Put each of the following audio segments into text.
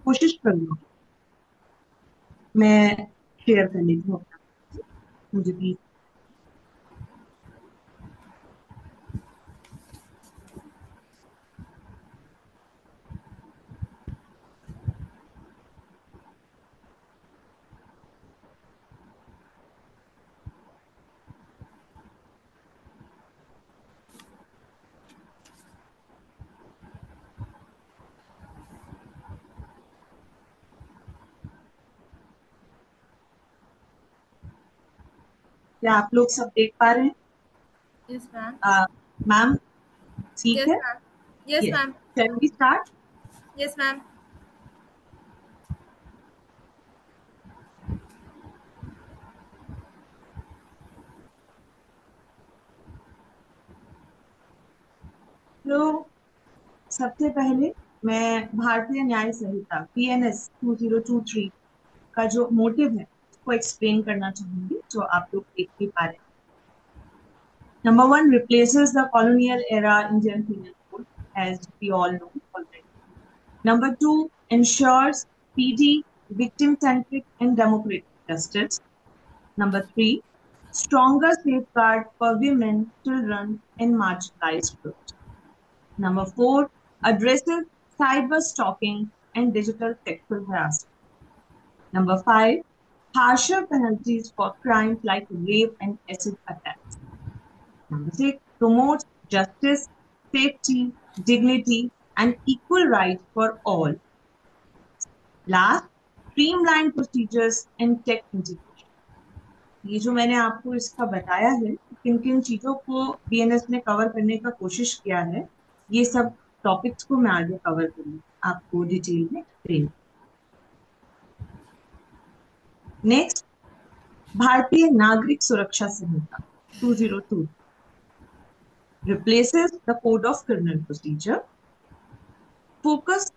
कोशिश करूंगी मैं शेयर कर लेती हूँ अपना, मुझे भी। क्या आप लोग सब देख पा रहे हैं? Yes, ma'am. मैम, ठीक Yes, है? ma'am. Yes, yes, ma'am. Can we start? Yes, ma'am. तो सबसे पहले मैं भारतीय न्याय संहिता PNS 2023 का जो मोटिव है उसको एक्सप्लेन करना चाहूंगी, जो आप लोग देख भी पा रहे हैं। Number one, replaces the colonial era Indian penal code, as we all know already. Number two, ensures speedy, victim-centric and democratic justice. Number three, stronger safeguard for women, children and marginalized groups. Number four, addresses cyber stalking and digital sexual harassment. Number five, harsher penalties for crimes like rape and acid attacks. Number six, promotes justice, safety, dignity, and equal rights for all. Last, streamline procedures and tech integration. ये जो मैंने आपको इसका बताया है, किन किन चीजों को बीएनएस ने कवर करने का कोशिश किया है, ये सब टॉपिक्स को मैं आगे कवर करूंगी, आपको डिटेल में एक्सप्लेन। नेक्स्ट, भारतीय नागरिक सुरक्षा संहिता 2002 replaces the code of criminal procedure, focus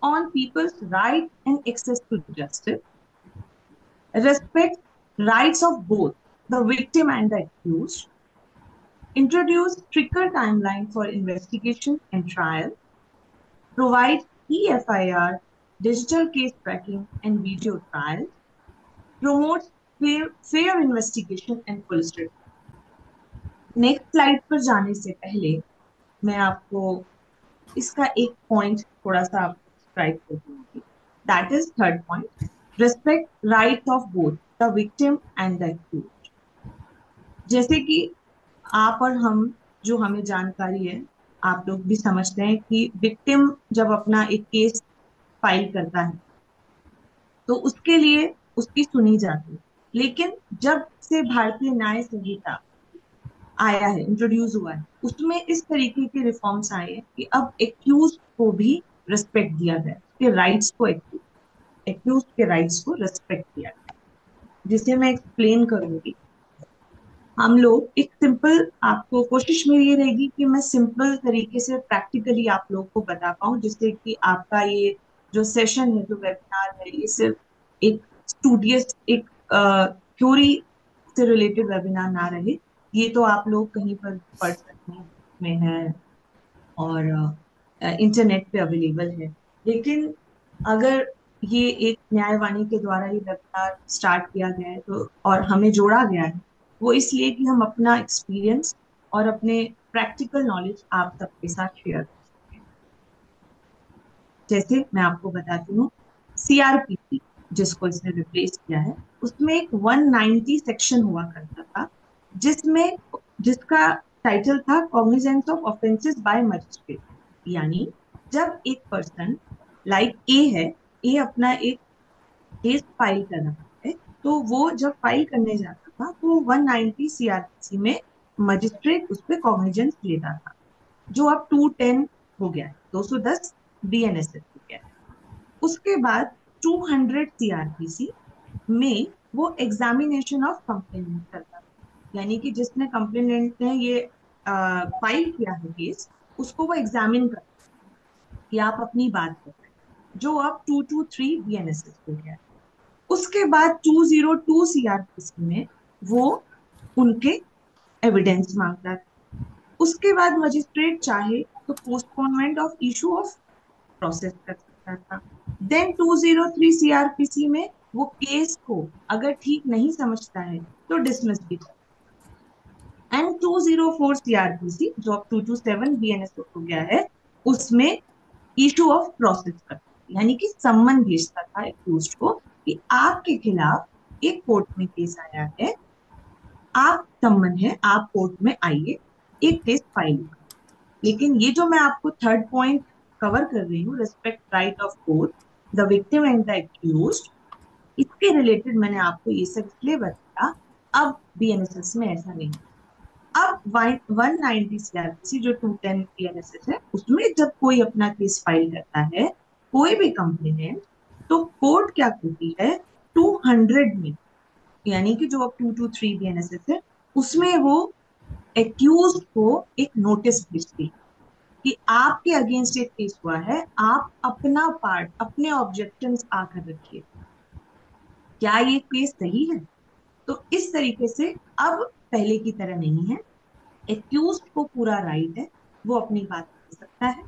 on people's right and access to justice, respect rights of both the victim and the accused, introduce stricter timeline for investigation and trial, provide EFIR, digital case tracking and video trials, promotes fair investigation and police review. Next slide पर जाने से पहले मैं आपको इसका एक point थोड़ा सा आपको डिस्क्राइब कर दूंगी। That is third point, respect right of both the victim and the accused. जैसे कि आप और हम, जो हमें जानकारी है, आप लोग भी समझते हैं कि विक्टिम जब अपना एक केस फाइल करता है तो उसके लिए उसकी सुनी जाती है। लेकिन जब से भारतीय न्याय संहिता आया है, इंट्रोड्यूस हुआ है, उसमें इस तरीके के रिफॉर्म्स आए हैं कि अब एक्यूज को भी रिस्पेक्ट दिया गया, उसके राइट्स को, एक्यूज के राइट्स को रिस्पेक्ट दिया गया, जिसे मैं एक्सप्लेन करूंगी। हम लोग एक सिंपल, आपको कोशिश मेरी ये रहेगी कि मैं सिंपल तरीके से प्रैक्टिकली आप लोग को बता पाऊं, जिससे कि आपका ये जो सेशन है, जो वेबिनार है, ये सिर्फ एक स्टूडियस, एक थ्योरी से रिलेटेड वेबिनार ना रहे। ये तो आप लोग कहीं पर पढ़ सकते हैं, में है और इंटरनेट पे अवेलेबल है। लेकिन अगर ये एक न्यायवाणी के द्वारा ये वेबिनार स्टार्ट किया गया है तो, और हमें जोड़ा गया है, वो इसलिए कि हम अपना एक्सपीरियंस और अपने प्रैक्टिकल नॉलेज आप सबके साथ शेयर कर सकें। जैसे मैं आपको बताती हूँ, सीआरपीसी जिसको इसने रिप्लेस किया है, उसमें एक 190 सेक्शन हुआ करता था, जिसमें जिसका टाइटल था cognizance of offences by magistrate. यानी जब एक पर्सन, लाइक ए है, ए अपना एक केस फाइल कर रहा है, तो वो जब फाइल करने जाता था तो 190 सीआरपीसी में मजिस्ट्रेट उस पर कॉग्निजेंस लेता था, जो अब 210 हो गया है, 210 बीएनएसएस हो गया है। उसके बाद 200 सीआरपीसी में वो एग्जामिनेशन ऑफ कंप्लेनेंट करता है, यानी कि जिसने कंप्लेनेंट ने ये फाइल किया है केस, उसको वो एग्जामिन करता है कि आप अपनी बात कर रहे हैं, जो अब 223 बीएनएसएस हो गया है। उसके बाद 202 सीआरपीसी में वो उनके एविडेंस मांगता था। उसके बाद मजिस्ट्रेट चाहे तो postponement of issue of process कर सकता था। देन 203 सीआरपीसी में वो केस को अगर ठीक नहीं समझता है तो डिसमिस भी कर, एंड 204 सीआरपीसी जो अब 227 बीएनएस हो गया है, उसमें इशू ऑफ प्रोसेस कर, यानी कि सम्मन भेजता था एक्यूज्ड को कि आपके खिलाफ एक कोर्ट में केस आया है, आप सम्मन है, आप कोर्ट में आइए, एक केस फाइल होगा। लेकिन ये जो मैं आपको थर्ड पॉइंट कवर कर रही हूँ, respect right of both the victim and the accused, इसके रिलेटेड मैंने आपको ये सब इसलिए बताया। अब बीएनएसएस में ऐसा नहीं। अब 190 सीआरपीसी जो 210 बीएनएसएस है, उसमें जब कोई अपना केस फाइल करता है, कोई भी कंप्लेनेंट, तो कोर्ट क्या करती है, 200 में, यानी कि जो अब 223 बीएनएसएस है, उसमें वो एक्यूज को एक नोटिस भेजती है कि आपके अगेंस्ट एक केस हुआ है, आप अपना पार्ट, अपने ऑब्जेक्शंस आकर रखिए, क्या ये केस सही है। तो इस तरीके से अब पहले की तरह नहीं है, एक्यूज को पूरा राइट है, वो अपनी बात कह सकता है,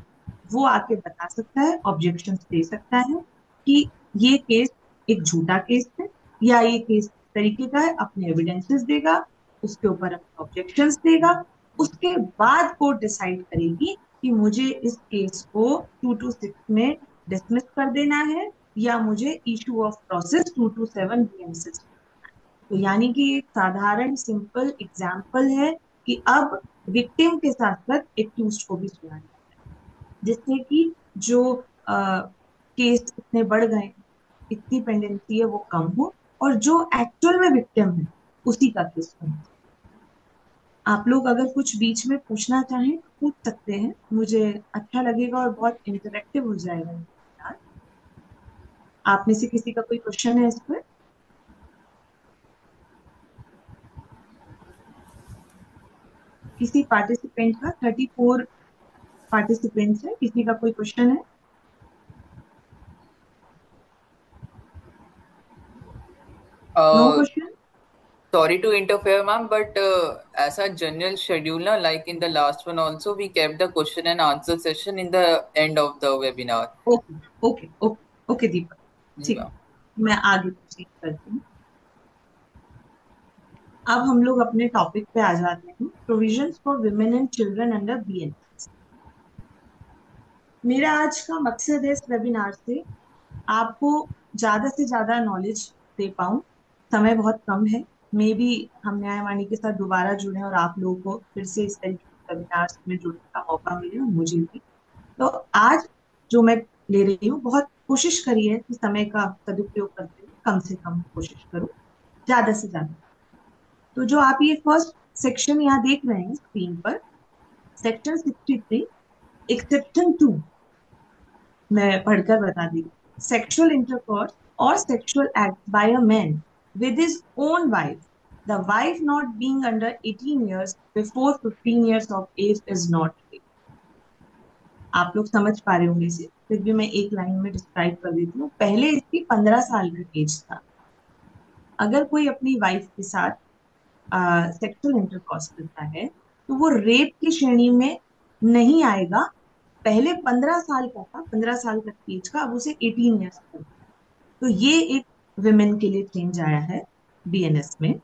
वो आके बता सकता है, ऑब्जेक्शन दे सकता है कि ये केस एक झूठा केस है या ये केस इस तरीके का है, अपने एविडेंसेस देगा, उसके ऊपर अपने ऑब्जेक्शंस देगा। उसके बाद कोर्ट डिसाइड करेगी कि मुझे इस केस को 226 में डिसमिस कर देना है या मुझे इशू ऑफ प्रोसेस 227 बीएनएसएस। तो यानी कि एक साधारण सिंपल एग्जाम्पल है कि अब विक्टिम के साथ साथ एक्यूज को भी सुना जाता है, जिससे कि जो केस इतने बढ़ गए, इतनी पेंडेंसी है वो कम हो, और जो एक्चुअल में विक्टिम है उसी का केस सुना। आप लोग अगर कुछ बीच में पूछना चाहें तो पूछ सकते हैं, मुझे अच्छा लगेगा और बहुत इंटरेक्टिव हो जाएगा ये webinar। आप में से किसी का कोई क्वेश्चन है इस पर? किसी पार्टिसिपेंट का, 34 पार्टिसिपेंट्स है, किसी का कोई क्वेश्चन है? No Uh, question? Sorry to interfere, ma'am, but as a general schedule, na, like in the last one also, we kept the question and answer session in the end of the webinar. Okay okay okay okay Deepak, ji ठीक ma'am. है, मैं आगे proceed करती हूँ। अब हम लोग अपने टॉपिक पे आ जाते हैं, provisions for women and children under BNS. मेरा आज का मकसद है इस वेबिनार से आपको ज्यादा से ज्यादा नॉलेज दे पाऊं। समय बहुत कम है, मे बी हम न्यायवाणी के साथ दोबारा जुड़े और आप लोगों को फिर से इस तरीके के वेबिनार्स में जुड़ने का मौका मिले, और मुझे भी। तो आज जो मैं ले रही हूँ, बहुत कोशिश करिए कि समय का सदुपयोग करते हुए कम से कम कोशिश करूँ, ज्यादा से ज्यादा। तो जो आप ये फर्स्ट सेक्शन यहाँ देख रहे हैं स्क्रीन पर, सेक्शन 63 एक्सेप्शन 2, मैं पढ़कर बता दी। सेक्सुअल इंटरकोर्स और sexual act by a man with his own wife, the wife not being under 18 years before 15 years of age is not rape. आप लोग समझ पा रहे होंगे इसे, फिर भी मैं एक लाइन में डिस्क्राइब कर देती हूँ। पहले इसकी 15 साल का एज था। अगर कोई अपनी वाइफ के साथ सेक्सुअल इंटरकोर्स करता है तो वो रेप की श्रेणी में नहीं आएगा। पहले 15 साल का था, 15 साल का एज का, अब उसे 18 years कर दिया। तो ये एक विमेन के लिए चेंज आया है बीएनएस में।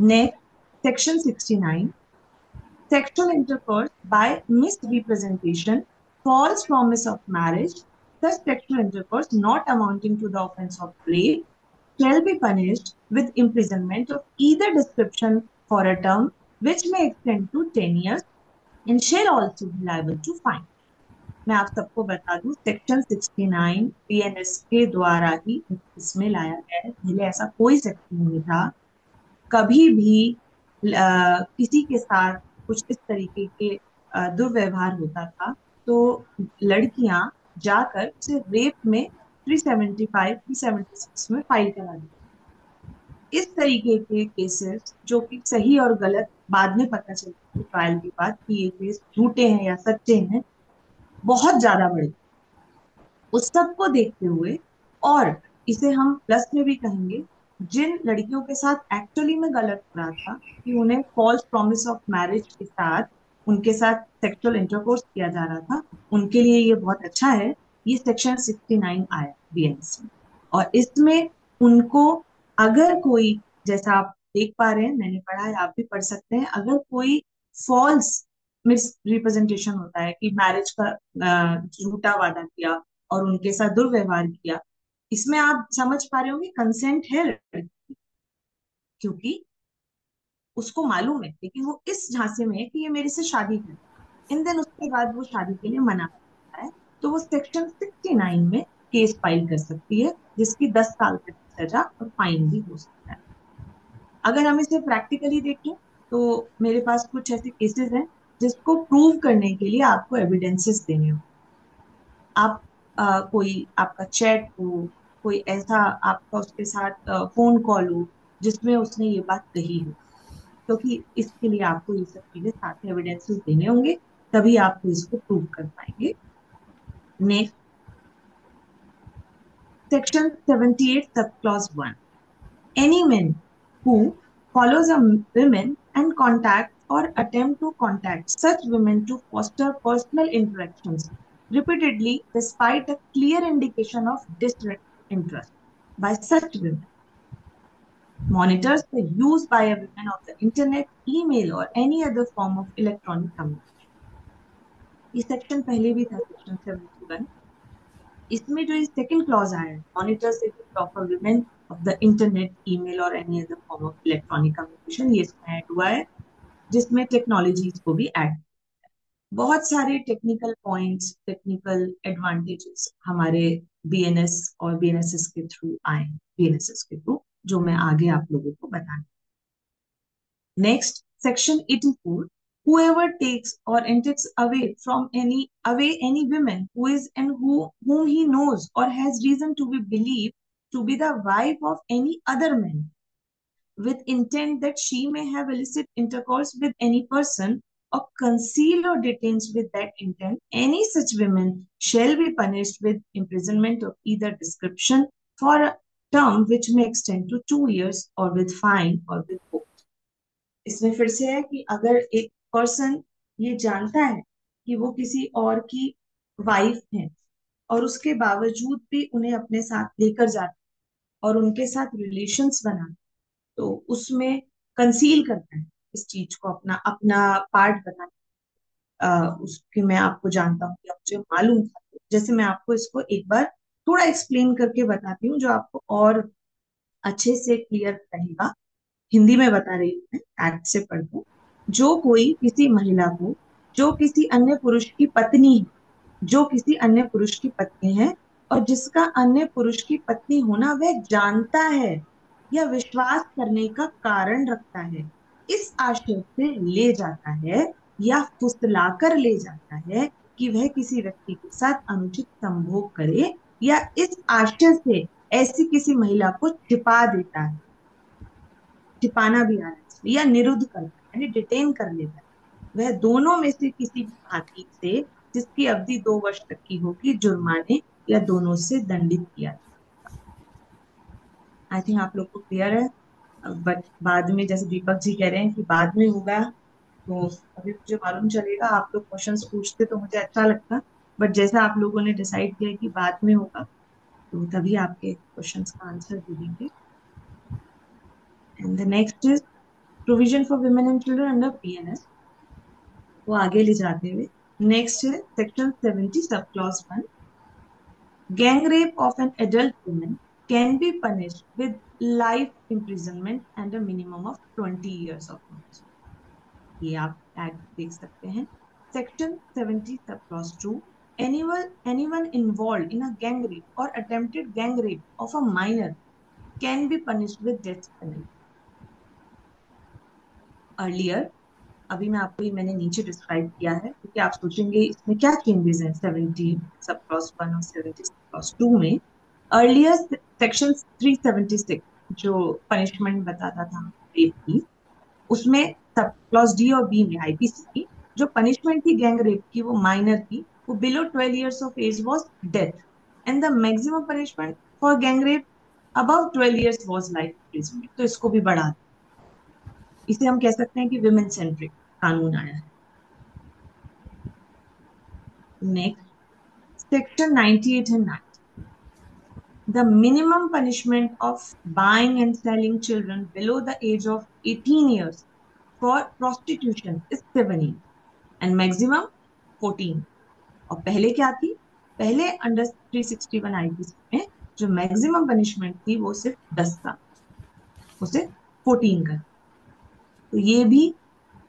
Next, section 69, sexual intercourse by misrepresentation, false promise of marriage, such sexual intercourse not amounting to the offense of rape shall be punished with imprisonment of either description for a term which may extend to 10 years and shall also be liable to fine। मैं आप सबको बता दूं, section 69 BNS के द्वारा ही इसमें लाया गया है, पहले ऐसा कोई सेक्शन नहीं था। कभी भी किसी के साथ कुछ इस तरीके के दुर्व्यवहार होता था तो लड़कियां जाकर उसे रेप में 375 376 में फाइल करा दी। इस तरीके के केसेस जो कि सही और गलत बाद में पता चलता है ट्रायल के बाद कि ये केस झूठे हैं या सच्चे हैं, बहुत ज्यादा बढ़े। उस सब को देखते हुए, और इसे हम प्लस में भी कहेंगे, जिन लड़कियों के साथ एक्चुअली में गलत हो रहा था कि उन्हें फॉल्स प्रॉमिस ऑफ मैरिज के साथ उनके साथ सेक्सुअल इंटरकोर्स किया जा रहा था, उनके लिए ये बहुत अच्छा है ये सेक्शन 69 आया बीएनएस में। और इसमें उनको अगर कोई, जैसा आप देख पा रहे हैं, मैंने पढ़ा है, आप भी पढ़ सकते हैं, अगर कोई फॉल्स मिस रिप्रेजेंटेशन होता है कि मैरिज का झूठा वादा किया और उनके साथ दुर्व्यवहार किया, इसमें आप समझ पा रहे होंगे कंसेंट है लड़की की, क्योंकि उसको मालूम है, लेकिन वो इस झांसे में है कि ये मेरे से शादी करे, इन दिन उसके बाद वो शादी के लिए मना करता है, तो वो सेक्शन 69 में केस फाइल कर सकती है, जिसकी 10 साल तक की सजा और फाइन भी हो सकता है। अगर हम इसे प्रैक्टिकली देखें तो मेरे पास कुछ ऐसे केसेस हैं जिसको प्रूव करने के लिए आपको एविडेंसेस देने हो। आप कोई आपका चैट हो, कोई ऐसा आपका उसके साथ फोन कॉल हो जिसमें उसने ये बात कही हो, क्योंकि इसके लिए आपको ये सब चीजें साथ में एविडेंसेस देने होंगे, तभी आप इसको प्रूव कर पाएंगे। Next, section 78 sub clause 1, any man who follows a woman and contact or attempt to contact such women to foster personal interactions repeatedly despite a clear indication of disinterest by such women, monitors the use by a woman of the internet, email or any other form of electronic communication। ये section पहले भी था, section 71। इसमें जो second clause आया है, monitors the use of women of the internet, email और any other form of electronic communication, ये इसमें ऐड हुआ है, जिसमें टेक्नोलॉजीज को भी ऐड, बहुत सारे टेक्निकल पॉइंट्स, टेक्निकल एडवांटेजेस हमारे बीएनएस और बीएनएसएस के थ्रू आए, बीएनएसएस के थ्रू, जो मैं आगे आप लोगों को बताऊंगी। Next, section 84. Whoever takes or takes away any woman who is and whom he knows or has reason to be believed to be the wife of any other man, with intent that she may have illicit intercourse with any person, or conceal or detains with that intent any such women, shall be punished with imprisonment of either description for a term which may extend to 2 years, or with fine, or with both। इसमें फिर से है कि अगर एक person ये जानता है कि वो किसी और की वाइफ है और उसके बावजूद भी उन्हें अपने साथ लेकर जाता है और उनके साथ रिलेशंस बनाता, तो उसमें कंसील करता है इस चीज को, अपना अपना पार्ट बताना, उसके मैं आपको जानता हूँ या मुझे मालूम था। जैसे मैं आपको इसको एक बार थोड़ा एक्सप्लेन करके बताती हूँ, जो आपको और अच्छे से क्लियर रहेगा। हिंदी में बता रही हूँ मैं, एक्ट से पढ़ दूं। जो कोई किसी महिला को, जो किसी अन्य पुरुष की पत्नी है, जो किसी अन्य पुरुष की पत्नी है और जिसका अन्य पुरुष की पत्नी होना वह जानता है या विश्वास करने का कारण रखता है, इस आशय से ले जाता है या फुसलाकर ले जाता है कि वह किसी व्यक्ति के साथ अनुचित संभोग करे, या इस आशय से ऐसी किसी महिला को छिपा देता है, छिपाना भी आ रहा है इसमें, या निरुद्ध करता है यानी डिटेन कर लेता है, वह दोनों में से किसी भी भांति से जिसकी अवधि 2 वर्ष तक की होगी, जुर्माने या दोनों से दंडित किया जाएगा। आई थिंक आप लोग को क्लियर है। बट बाद में जैसे दीपक जी कह रहे हैं कि बाद में होगा, तो अभी मुझे मालूम चलेगा। आप लोग क्वेश्चंस पूछते तो मुझे अच्छा लगता, बट जैसा आप लोगों ने डिसाइड किया कि बाद में होगा, तो तभी आपके क्वेश्चंस का आंसर दे देंगे। And the next is provision for women and children under PNS, वो आगे ले जाते हुए नेक्स्ट है section 70 sub clause 1, gang rape of an adult woman can be punished with life imprisonment and a minimum of 20 years of imprisonment। ये आप act देख सकते हैं। Section 70 sub clause 2, anyone involved in a gang rape or attempted gang rape of a minor can be punished with death penalty। Earlier, अभी मैं आपको ये मैंने नीचे डिस्क्राइब किया है, क्योंकि आप सोचेंगे इसमें क्या चेंजेस हैं 70 सब क्लॉज 1 और 70 सब क्लॉज 2 में। अर्लियर सेक्शन 376 जो पनिशमेंट बताता था रेप की, उसमें सब क्लॉज डी और बी में आईपीसी की जो पनिशमेंट थी गैंग रेप की, वो माइनर की, वो below 12 years of age was death, and the maximum punishment for gang rape above 12 years was life imprisonment। तो इसको भी बढ़ा, इसे हम कह सकते हैं कि विमेन सेंट्रिक कानून आया है। Next, Section 98 and 90. The minimum punishment of buying and selling children below the age of 18 years for prostitution is 7 years and maximum 14. और पहले क्या थी? पहले अंडर 361 आईपीसी में जो मैक्सिमम पनिशमेंट थी वो सिर्फ 10 साल, उसे 14 कर। तो ये भी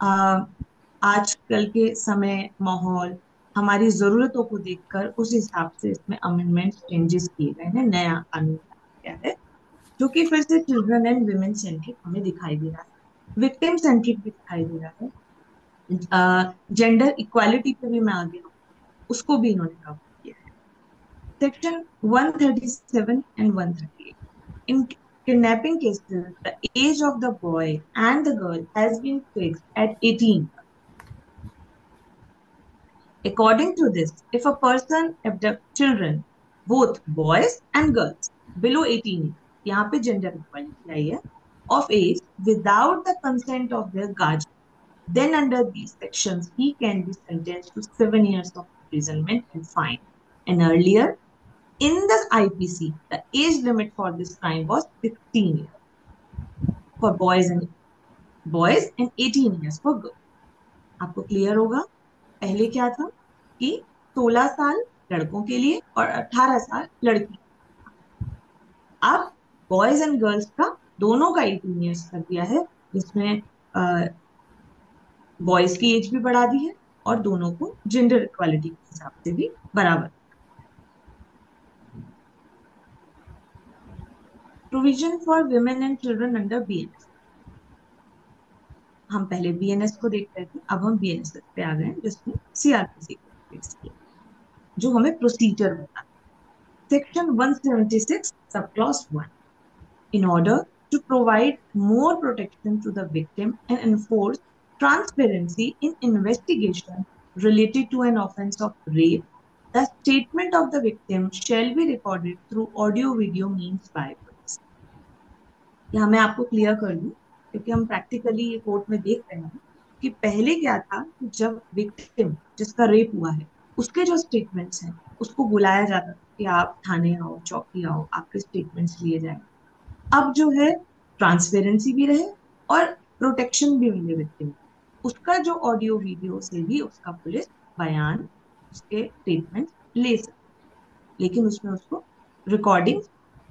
आजकल के समय, माहौल, हमारी जरूरतों को देखकर उस हिसाब से इसमें अमेंडमेंट चेंजेस किए गए हैं, नया कानून लाया गया है जो कि फिर से चिल्ड्रन एंड विमेन सेंट्रिक हमें दिखाई दे रहा है, विक्टिम सेंट्रिक भी दिखाई दे रहा है, जेंडर इक्वालिटी पे भी मैं आगे उसको भी इन्होंने कवर किया है। Section 137 and 138. In kidnapping cases, the age of the boy and the girl has been fixed at 18. According to this, if a person abducts children, both boys and girls below 18 years, यहाँ पे gender equality आई है, of age without the consent of their guardian, then under these sections he can be sentenced to 7 years of imprisonment and fine. And earlier, in the IPC, the age limit for this crime was 16 years for boys and 18 years for girls. आपको clear होगा पहले क्या था कि 16 साल लड़कों के लिए और 18 साल लड़की। अब बॉयज एंड गर्ल्स का दोनों का 18 इयर्स कर दिया है, जिसमें बॉयज की एज भी बढ़ा दी है और दोनों को जेंडर इक्वालिटी के हिसाब से भी बराबर। Provision for women and children under BNS. हम पहले बीएनएस को देख रहे थे, अब हम बीएनएस पे आ गए हैं जिसमें सीआरपीसी जो हमें प्रोसीजर बताता है। Section 176, subclause 1. In order to provide more protection to the victim and enforce transparency in investigation related to an offense of rape, the statement of the victim shall be recorded through audio-video means by police. यहाँ मैं आपको clear कर दूं क्योंकि हम practically ये court में देख रहे हैं कि पहले क्या था कि जब विक्टिम जिसका रेप हुआ है उसके जो स्टेटमेंट्स हैं उसको बुलाया जाता था कि आप थाने आओ, चौकी आओ, आपके स्टेटमेंट्स लिए जाए। अब जो है ट्रांसपेरेंसी भी रहे और प्रोटेक्शन भी मिले विक्टिम को, उसका जो ऑडियो वीडियो से भी उसका पुलिस बयान, उसके स्टेटमेंट ले सकते, लेकिन उसमें उसको रिकॉर्डिंग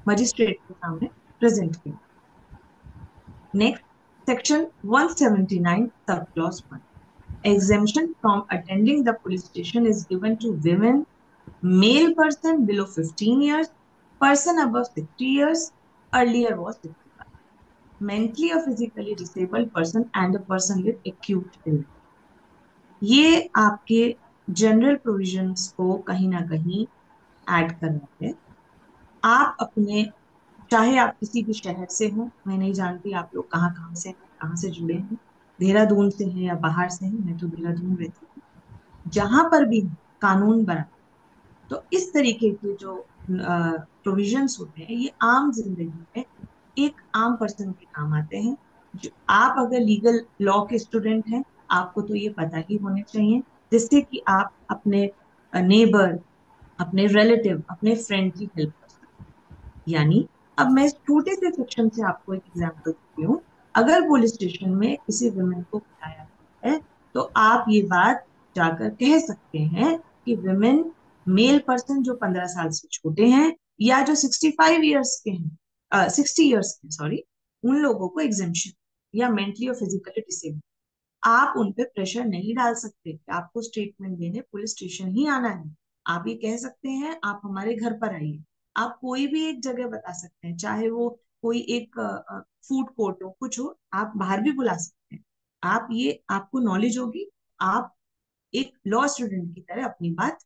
मजिस्ट्रेट के सामने प्रेजेंट किया। Next, section 179, subclause 1. Exemption from attending the police station is given to women, male person below 15 years, person above 60 years, earlier was 65, mentally or physically disabled person and a person with acute illness. ये आपके general provisions को कहीं ना कहीं add कर रहे हैं। आप अपने, चाहे आप किसी भी शहर से हो, मैं नहीं जानती आप लोग कहाँ कहाँ से हैं, कहाँ से जुड़े हैं, देहरादून से हैं या बाहर से हैं, मैं तो देहरादून रहती हूँ, जहां पर भी कानून बना तो इस तरीके के जो प्रोविजंस होते हैं ये आम जिंदगी में एक आम पर्सन के काम आते हैं। जो आप अगर लीगल लॉ के स्टूडेंट हैं आपको तो ये पता ही होने चाहिए, जिससे कि आप अपने नेबर, अपने रिलेटिव, अपने फ्रेंड की हेल्प कर सकते। यानी अब मैं इस छोटे से सेक्शन से आपको एक एग्जांपल देती हूँ। अगर पुलिस स्टेशन में किसी वुमेन को बुलाया है तो आप ये बात जाकर कह सकते हैं कि वुमेन, मेल पर्सन जो 15 साल से छोटे हैं या जो 65 ईयर्स के हैं, 60 ईयर्स के, सॉरी, उन लोगों को एग्जेम्पशन, या मेंटली और फिजिकली डिसेबल, आप उन पे प्रेशर नहीं डाल सकते कि आपको स्टेटमेंट देने पुलिस स्टेशन ही आना है। आप ये कह सकते हैं आप हमारे घर पर आइए, आप कोई भी एक जगह बता सकते हैं, चाहे वो कोई एक फूड कोर्ट हो, कुछ हो, आप बाहर भी बुला सकते हैं। आप ये, आपको नॉलेज होगी, आप एक लॉ स्टूडेंट की तरह अपनी बात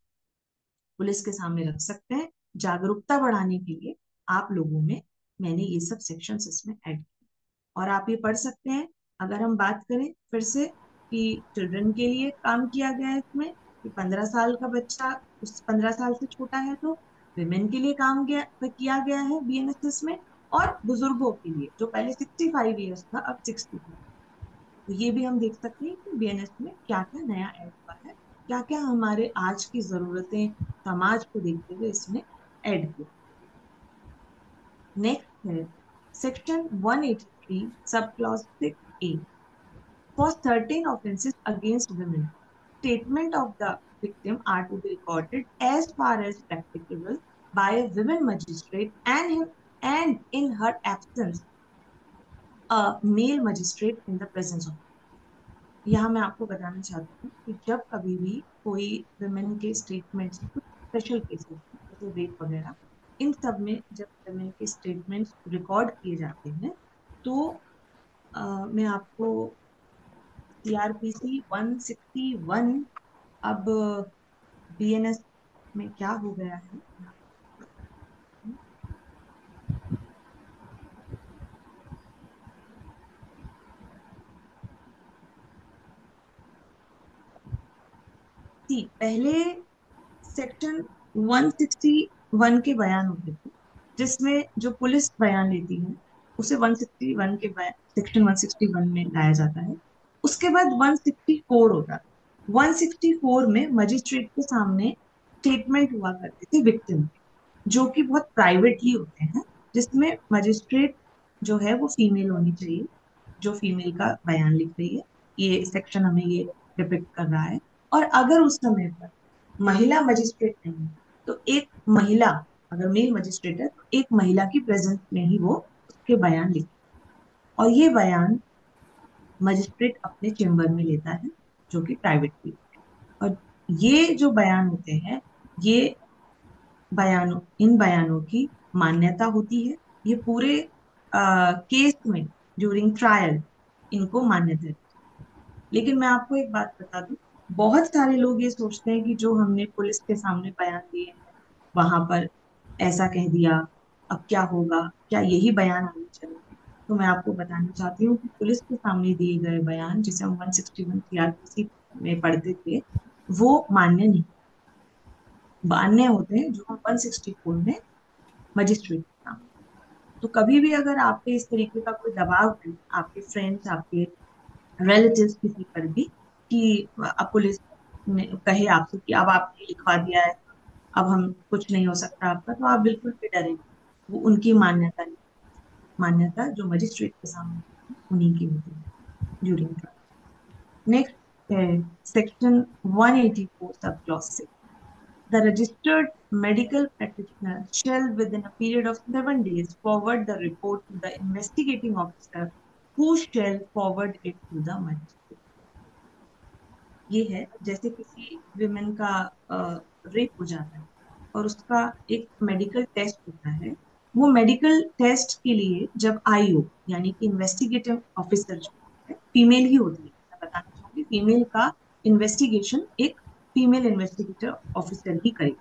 पुलिस के सामने रख सकते हैं। जागरूकता बढ़ाने के लिए आप लोगों में मैंने ये सब सेक्शंस इसमें ऐड किए और आप ये पढ़ सकते हैं। अगर हम बात करें फिर से कि चिल्ड्रन के लिए काम किया गया है इसमें कि 15 साल का बच्चा उस 15 साल से छोटा है, तो विमेन के लिए काम किया गया है बीएनएसएस में, और बुजुर्गों के लिए जो पहले 65 ईयर्स था अब 60। तो ये भी हम देख सकते हैं कि बीएनएस में क्या क्या नया ऐड हुआ है क्या क्या हमारे आज की जरूरतें समाज को देखते हुए इसमें ऐड किया। नेक्स्ट है section 183 sub clause 6A। For certain offenses against women, statement of the victim are to be recorded as far as practicable by a women magistrate and in her absence a male magistrate in the presence of। यहाँ मैं आपको बताना चाहती हूँ कि जब कभी भी कोई वुमेन के स्टेटमेंट्स, कुछ स्पेशल केसेस जैसे रेप वगैरह, इन सब में जब वुमेन के स्टेटमेंट्स रिकॉर्ड किए जाते हैं तो मैं आपको सीआरपीसी 161, अब बीएनएस में क्या हो गया है, पहले सेक्शन 161 के बयान होते थे जिसमें जो पुलिस बयान लेती है उसे 161 के सेक्शन 161 में लाया जाता है। उसके बाद 164 होता है। 164 में मजिस्ट्रेट के सामने स्टेटमेंट हुआ करते थे विक्टिम के, जो कि बहुत प्राइवेटली होते हैं, जिसमें मजिस्ट्रेट जो है वो फीमेल होनी चाहिए जो फीमेल का बयान लिख रही है। ये सेक्शन हमें ये डिपिक्ट कर रहा है। और अगर उस समय पर महिला मजिस्ट्रेट नहीं है तो एक महिला, अगर मेल मजिस्ट्रेट है तो एक महिला की प्रेजेंस में ही वो उसके बयान लिखे, और ये बयान मजिस्ट्रेट अपने चेम्बर में लेता है जो कि प्राइवेटली। और ये जो बयान होते हैं, ये इन बयानों की मान्यता होती है। ये पूरे केस में ड्यूरिंग ट्रायल इनको मान्यता है। लेकिन मैं आपको एक बात बता दूं, बहुत सारे लोग ये सोचते हैं कि जो हमने पुलिस के सामने बयान दिए हैं वहां पर ऐसा कह दिया, अब क्या होगा, क्या यही बयान होने चाहिए। तो मैं आपको बताना चाहती हूँ कि पुलिस के सामने दिए गए बयान, जिसे हम 161 सीआरपीसी में पढ़ते थे, वो मान्य नहीं, मान्य होते हैं जो हम 164 में मजिस्ट्रेट के सामने। तो कभी भी अगर आप पे इस तरीके का कोई दबाव है, आपके फ्रेंड्स, आपके रिलेटिव्स किसी पर भी, कि अब पुलिस ने कहे आपसे कि अब आपने लिखवा दिया है, अब हम कुछ नहीं हो सकता आपका, तो आप बिल्कुल भी डरे। वो उनकी मान्यता नहीं, मान्यता जो मजिस्ट्रेट के सामने उन्हीं की होती है ड्यूरिंग ट्रायल। नेक्स्ट है section 184 sub clause 6। The registered medical practitioner shall, within a period of 7 days, forward the report to the investigating officer, who shall forward it to the magistrate। ये है जैसे किसी विमेन का rape हो जाता है और उसका एक मेडिकल टेस्ट होता है। वो मेडिकल टेस्ट के लिए जब आईओ यानी कि इन्वेस्टिगेटिव ऑफिसर जो है, फीमेल ही होती है, मैं बताना चाहूंगी, फीमेल का इन्वेस्टिगेशन एक फीमेल इन्वेस्टिगेटर ऑफिसर ही करेगी।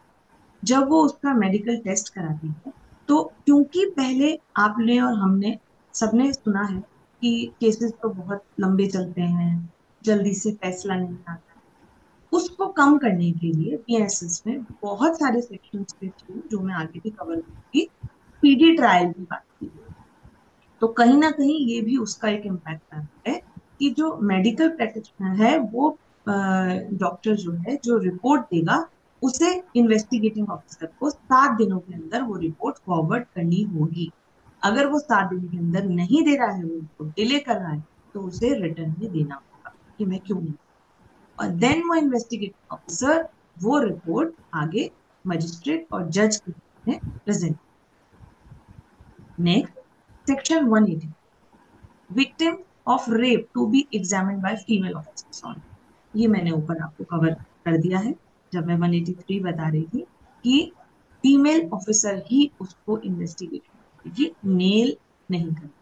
जब वो उसका मेडिकल टेस्ट कराती है तो क्योंकि पहले आपने और हमने सबने सुना है कि केसेस तो बहुत लंबे चलते हैं, जल्दी से फैसला नहीं आता, उसको कम करने के लिए बीएनएसएस में बहुत सारे सेक्शंस के थ्रू, जो मैं आगे भी कवर करूंगी, स्पीडी ट्रायल की बात की गई। तो कहीं ना कहीं ये भी उसका एक इम्पैक्ट आता है कि जो मेडिकल प्रैक्टिशनर है वो डॉक्टर जो है जो रिपोर्ट देगा उसे इन्वेस्टिगेटिंग ऑफिसर को 7 दिनों के अंदर वो रिपोर्ट फॉरवर्ड करनी होगी। अगर वो 7 दिन के अंदर नहीं दे रहा है, वो रिपोर्ट डिले कर रहा है, तो उसे रिटर्न में देना होगा कि मैं क्यों नहीं। और देन वो इन्वेस्टिगेटिंग ऑफिसर वो रिपोर्ट आगे मजिस्ट्रेट और जज के सामने present. Next section 180, victim of rape to be examined by female officers only. ये मैंने ऊपर आपको कवर कर दिया है जब मैं 183 बता रही थी कि फीमेल ऑफिसर ही उसको इन्वेस्टिगेट करेगी, मेल नहीं करेगी।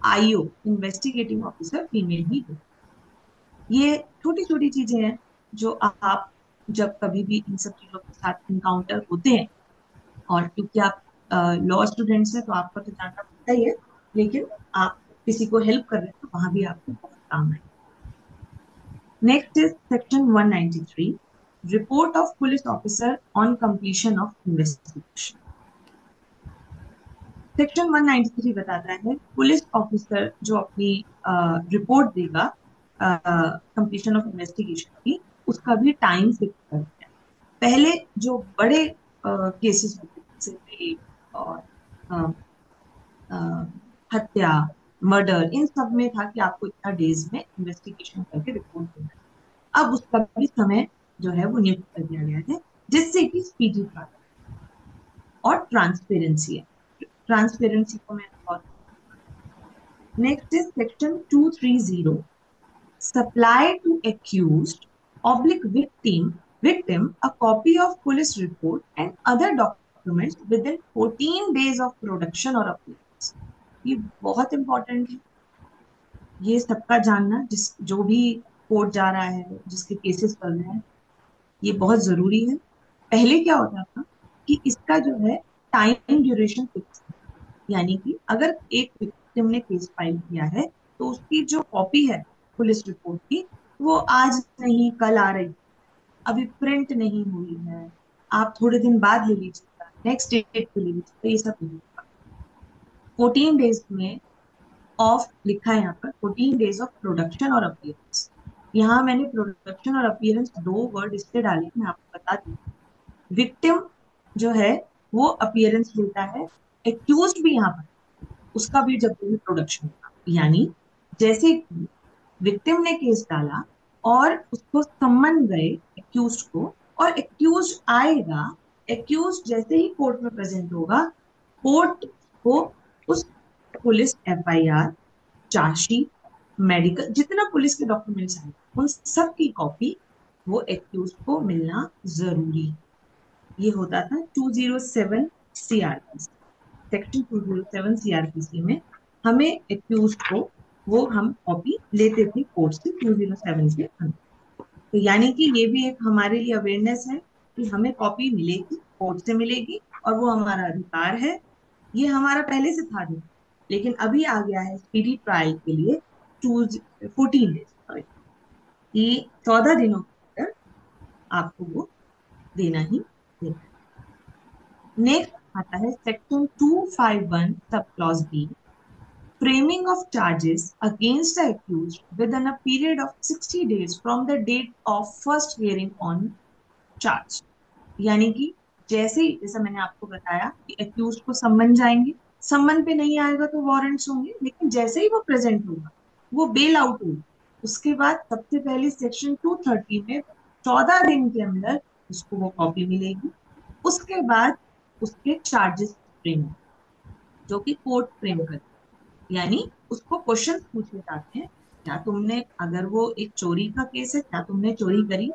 आईओ इन्वेस्टिगेटिंग ऑफिसर फीमेल ही होगी। ये छोटी छोटी चीजें हैं जो आप जब कभी भी इन सब चीजों के साथ इनकाउंटर होते हैं, और क्योंकि आप लॉ स्टूडेंट्स हैं तो आपको तो जानना पड़ता ही है, लेकिन आप किसी को हेल्प कर रहे हैं तो वहां भी आपको बहुत काम है। Next is section 193, report of police officer on completion of investigation. Section 193 बताता है पुलिस ऑफिसर जो अपनी रिपोर्ट देगा कंप्लीशन ऑफ इन्वेस्टिगेशन की, उसका भी टाइम फिक्स कर दिया। पहले जो बड़े केसेस होते थे जैसे रेप और अ, अ, हत्या, मर्डर, इन सब में था कि आपको इतना डेज में इन्वेस्टिगेशन करके रिपोर्ट देना है। अब उसका भी समय जो है वो नियुक्त कर दिया गया है, जिससे कि स्पीडी ट्रायल और ट्रांसपेरेंसी है। ट्रांसपेरेंसी को मैं बहुत। Next is section 230, supply to accused oblique victim a copy of police report and other documents within 14 days of production or appearance। ये बहुत इंपॉर्टेंट है, ये सबका जानना, जिस जो भी कोर्ट जा रहा है, जिसके केसेस चल रहे हैं, ये बहुत जरूरी है। पहले क्या होता था कि इसका जो है टाइम ड्यूरेशन फिक्स, यानी कि अगर एक विक्टिम ने केस फाइल किया है तो उसकी जो कॉपी है पुलिस रिपोर्ट की, वो आज नहीं कल आ रही, अभी प्रिंट नहीं हुई है, आप थोड़े दिन बाद ले लीजिएगा, नेक्स्ट डेट पे ले लीजिएगा, ये सब नहीं होगा। 14 डेज में ऑफ लिखा है यहाँ पर, 14 डेज ऑफ प्रोडक्शन और अपीयरेंस। यहाँ मैंने प्रोडक्शन और अपीयरेंस दो वर्ड इसलिए डाले, मैं आपको बता दी। विक्टिम जो है वो अपीयरेंस लेता है, एक्यूज्ड भी यहाँ पर उसका भी जब भी प्रोडक्शन होगा, यानी जैसे विक्टिम ने केस डाला और उसको सम्मन गए एक्यूज को, और एक्यूज आएगा, एक्यूज जैसे ही कोर्ट में प्रेजेंट होगा, कोर्ट को उस पुलिस एफआईआर, चार्जशीट, मेडिकल, जितना पुलिस के डॉक्यूमेंट्स आए उन सब की कॉपी वो एक्यूज को मिलना जरूरी है। ये होता था 207 सीआरपीसी, सेक्शन 207 सीआरपीसी में हमें एक्यूज को वो हम कॉपी लेते थे कोर्ट से 207 के अंदर। तो यानी कि ये भी एक हमारे लिए अवेयरनेस है कि हमें कॉपी मिलेगी, कोर्ट से मिलेगी, और वो हमारा अधिकार है। ये हमारा पहले से था भी, लेकिन अभी आ गया है स्पीडी ट्रायल के लिए 14 डेज, कि 14 दिनों के अंदर आपको वो देना ही देना है। नेक्स्ट आता है section 251 sub clause B, framing of charges against the accused within a period of 60 days from the date of first hearing on charge। यानी कि जैसे ही, जैसा मैंने आपको बताया कि एक्यूज को सम्मन जाएंगे, सम्मन पे नहीं आएगा तो वारंट्स होंगे, लेकिन जैसे ही वो प्रेजेंट होगा, वो बेल आउट होगा, उसके बाद सबसे पहले सेक्शन 230 में 14 दिन के अंदर उसको वो कॉपी मिलेगी। उसके बाद उसके चार्जेस फ्रेम, जो कि कोर्ट फ्रेम कर, यानी उसको क्वेश्चन पूछे जाते हैं, क्या तुमने, अगर वो एक चोरी का केस है, क्या तुमने चोरी करी,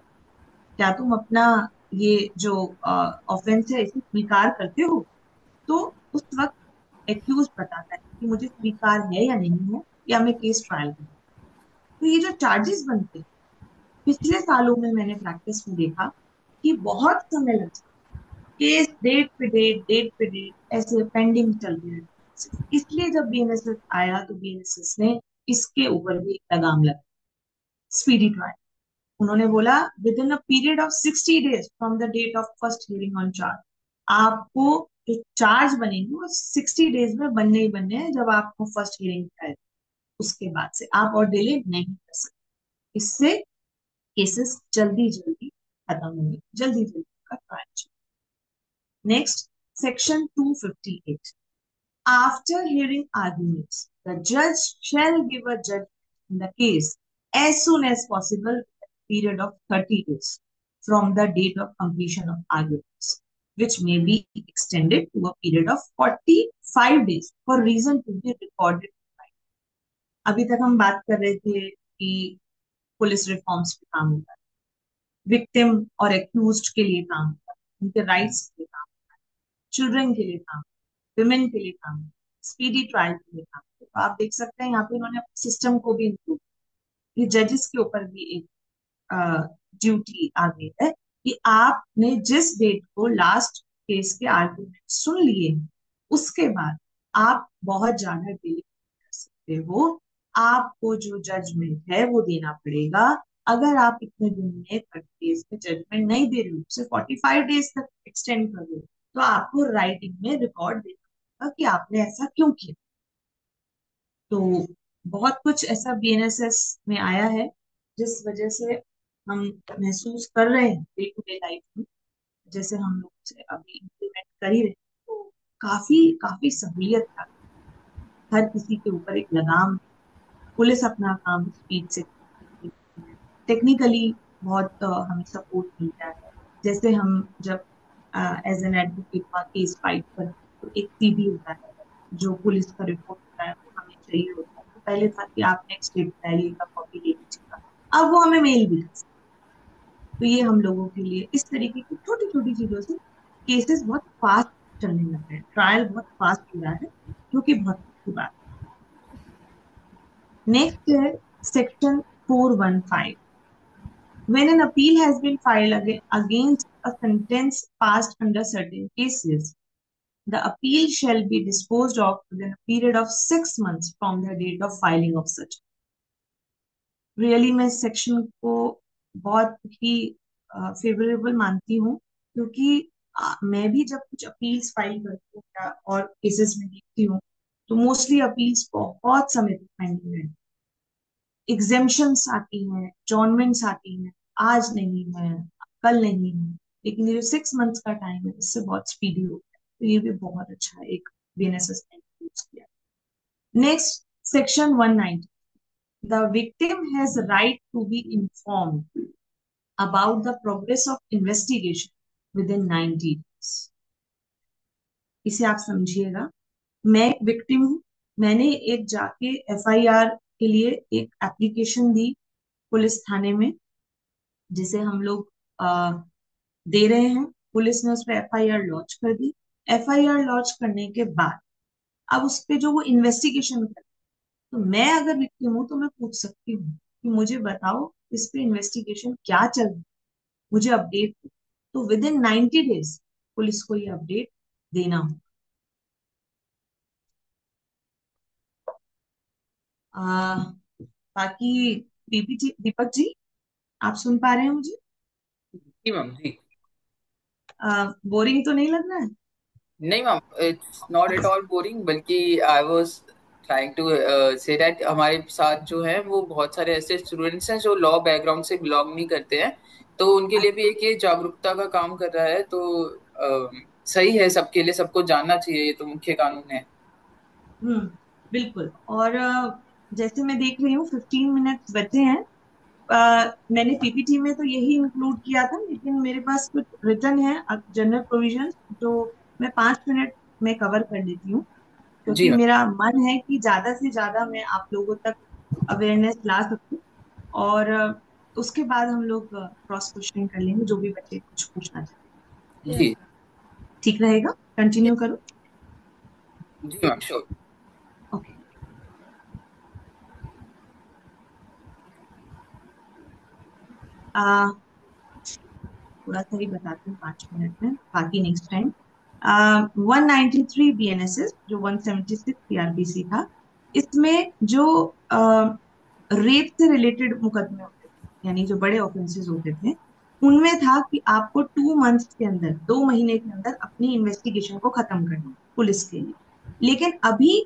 क्या तुम अपना ये जो ऑफेंस है इसे स्वीकार करते हो। तो उस वक्त एक्यूज बताता है कि मुझे स्वीकार है या नहीं है, या मैं केस ट्रायल करूँ। तो ये जो चार्जेस बनते हैं, पिछले सालों में मैंने प्रैक्टिस में देखा कि बहुत समय लग जाता, केस डेट पे डेट ऐसे पेंडिंग चलती रहती। इसलिए जब बीएनएसएस आया तो बीएनएसएस ने इसके ऊपर भी एक लगाम लगा, स्पीडी ट्रायल। उन्होंने बोला within a period of 60 days from the date of first hearing on charge, आपको जो चार्ज बनेंगे वो 60 डेज में बनने ही बनने हैं, जब आपको फर्स्ट हियरिंग है उसके बाद से आप और डिले नहीं कर सकते। इससे केसेस जल्दी जल्दी खत्म होंगे, जल्दी जल्दी का trial. Next section 258, after hearing arguments, the judge shall give a judgment in the case as soon as possible, period of 30 days from the date of completion of arguments, which may be extended to a period of 45 days for reason to be recorded। अभी तक हम बात कर रहे थे कि police reforms पे काम होता है, विक्टिम और एक्यूज्ड के लिए काम होता है, उनके राइट्स के लिए काम, चिल्ड्रन के लिए काम, विमेन के लिए काम, स्पीडी ट्रायल के लिए काम। तो आप देख सकते हैं यहाँ पे उन्होंने सिस्टम को भी इम्प्रूव, ये जजेस के ऊपर भी एक ड्यूटी आ गई है कि आपने जिस डेट को लास्ट केस के आर्गुमेंट सुन लिए उसके बाद आप बहुत ज्यादा डिले कर सकते हो, आपको जो जजमेंट है वो देना पड़ेगा। अगर आप इतने दिन में केस में जजमेंट नहीं दे रहे हो, उसे 45 डेज तक एक्सटेंड कर दो, तो आपको राइटिंग में रिकॉर्ड देना होगा कि आपने ऐसा क्यों किया। तो बहुत कुछ ऐसा बीएनएसएस में आया है जिस वजह से हम महसूस कर रहे हैं डे टू डे लाइफ में, जैसे हम लोग से अभी इम्प्लीमेंट कर ही रहे हैं, तो काफी काफी सहूलियत आ गई। हर किसी के ऊपर एक लगाम है। पुलिस अपना काम स्पीड से करती है। टेक्निकली बहुत हमें सपोर्ट मिलता है। जैसे हम जब एज एन एडवोकेट का केस फाइट करते हैं, तो एक सीडी होता है जो पुलिस का रिपोर्ट होता है, वो हमें चाहिए होता है। तो पहले था कि आप नेक्स्ट डे डायरी का कॉपी ले लीजिएगा, अब वो हमें मेल भी कर सकते हैं। तो ये हम लोगों के लिए इस तरीके की छोटी छोटी चीजों से केसेस बहुत फास्ट चलने लग रहे हैं, ट्रायल बहुत फास्ट हो रहा है, जो कि बहुत अच्छी बात है। नेक्स्ट है section 415। When an appeal has been filed against a sentence passed under certain cases, the appeal shall be disposed of within a period of 6 months from the date of filing of such. Really मैं section को बहुत ही favourable मानती हूँ, क्योंकि मैं भी जब कुछ अपील्स फाइल करती हूँ और केसेस में देखती हूँ, तो मोस्टली अपील्स बहुत समय तक पेंडिंग है। एग्जेम्पशंस आती हैं, जॉनमेंट्स आती हैं, आज नहीं है, कल नहीं है, लेकिन ये जो 6 मंथ्स का टाइम है, इससे बहुत स्पीडी होता है। तो ये भी बहुत अच्छा है, एक बीएनएसएस ने यूज किया। Next section 190, the victim has right to be informed about the progress of investigation within 90 days. इसे आप समझिएगा। मैं एक विक्टिम हूँ, मैंने एक जाके एफआईआर के लिए एक एप्लीकेशन दी पुलिस थाने में, जिसे हम लोग दे रहे हैं। पुलिस ने उस पर एफआईआर लॉन्च कर दी। एफआईआर लॉन्च करने के बाद अब उस पर जो वो इन्वेस्टिगेशन कर, तो मैं अगर विक्टिम हूँ तो मैं पूछ सकती हूँ कि मुझे बताओ इस पे इन्वेस्टिगेशन क्या चल रहा है, मुझे अपडेट दो। तो विद इन 90 डेज पुलिस को ये अपडेट देना हो। बाकी पीपीटी दीपक जी, आप सुन पा रहे हैं मुझे? जी मैम जी। बोरिंग तो नहीं लग रहा है? नहीं ma'am, it's not at all boring, बल्कि I was trying to say that हमारे साथ जो है वो बहुत सारे ऐसे स्टूडेंट्स हैं जो लॉ बैकग्राउंड से बिलोंग नहीं करते हैं, तो उनके लिए भी एक ये जागरूकता का काम कर रहा है। तो सही है, सबके लिए, सबको जानना चाहिए, ये तो मुख्य कानून है। हम्म, बिल्कुल। और जैसे मैं देख रही हूँ 15 मिनट बचे हैं। मैंने पीपीटी में तो यही इंक्लूड किया था, लेकिन मेरे पास कुछ रिटर्न है जनरल प्रोविजन, जो मैं 5 मिनट में कवर कर लेती हूँ, जी क्योंकि मैम। मेरा मन है कि ज्यादा से ज्यादा मैं आप लोगों तक अवेयरनेस ला सकूं। और उसके बाद हम लोग क्रॉस क्वेश्चन कर लेंगे, जो भी बच्चे कुछ पूछना चाहें। जी ठीक रहेगा? कंटिन्यू करो। जी मैम, श्योर। ओके। थोड़ा सा ही बताती हूँ 5 मिनट में, बाकी नेक्स्ट टाइम। 193 बीएनएसएस जो 176 सीआरपीसी था, इसमें जो रेप से रिलेटेड मुकदमे होते थे, यानी जो बड़े ऑफेंसेस होते थे, उनमें था कि आपको 2 मंथ्स के अंदर, 2 महीने के अंदर अपनी इन्वेस्टिगेशन को खत्म करना है पुलिस के लिए। लेकिन अभी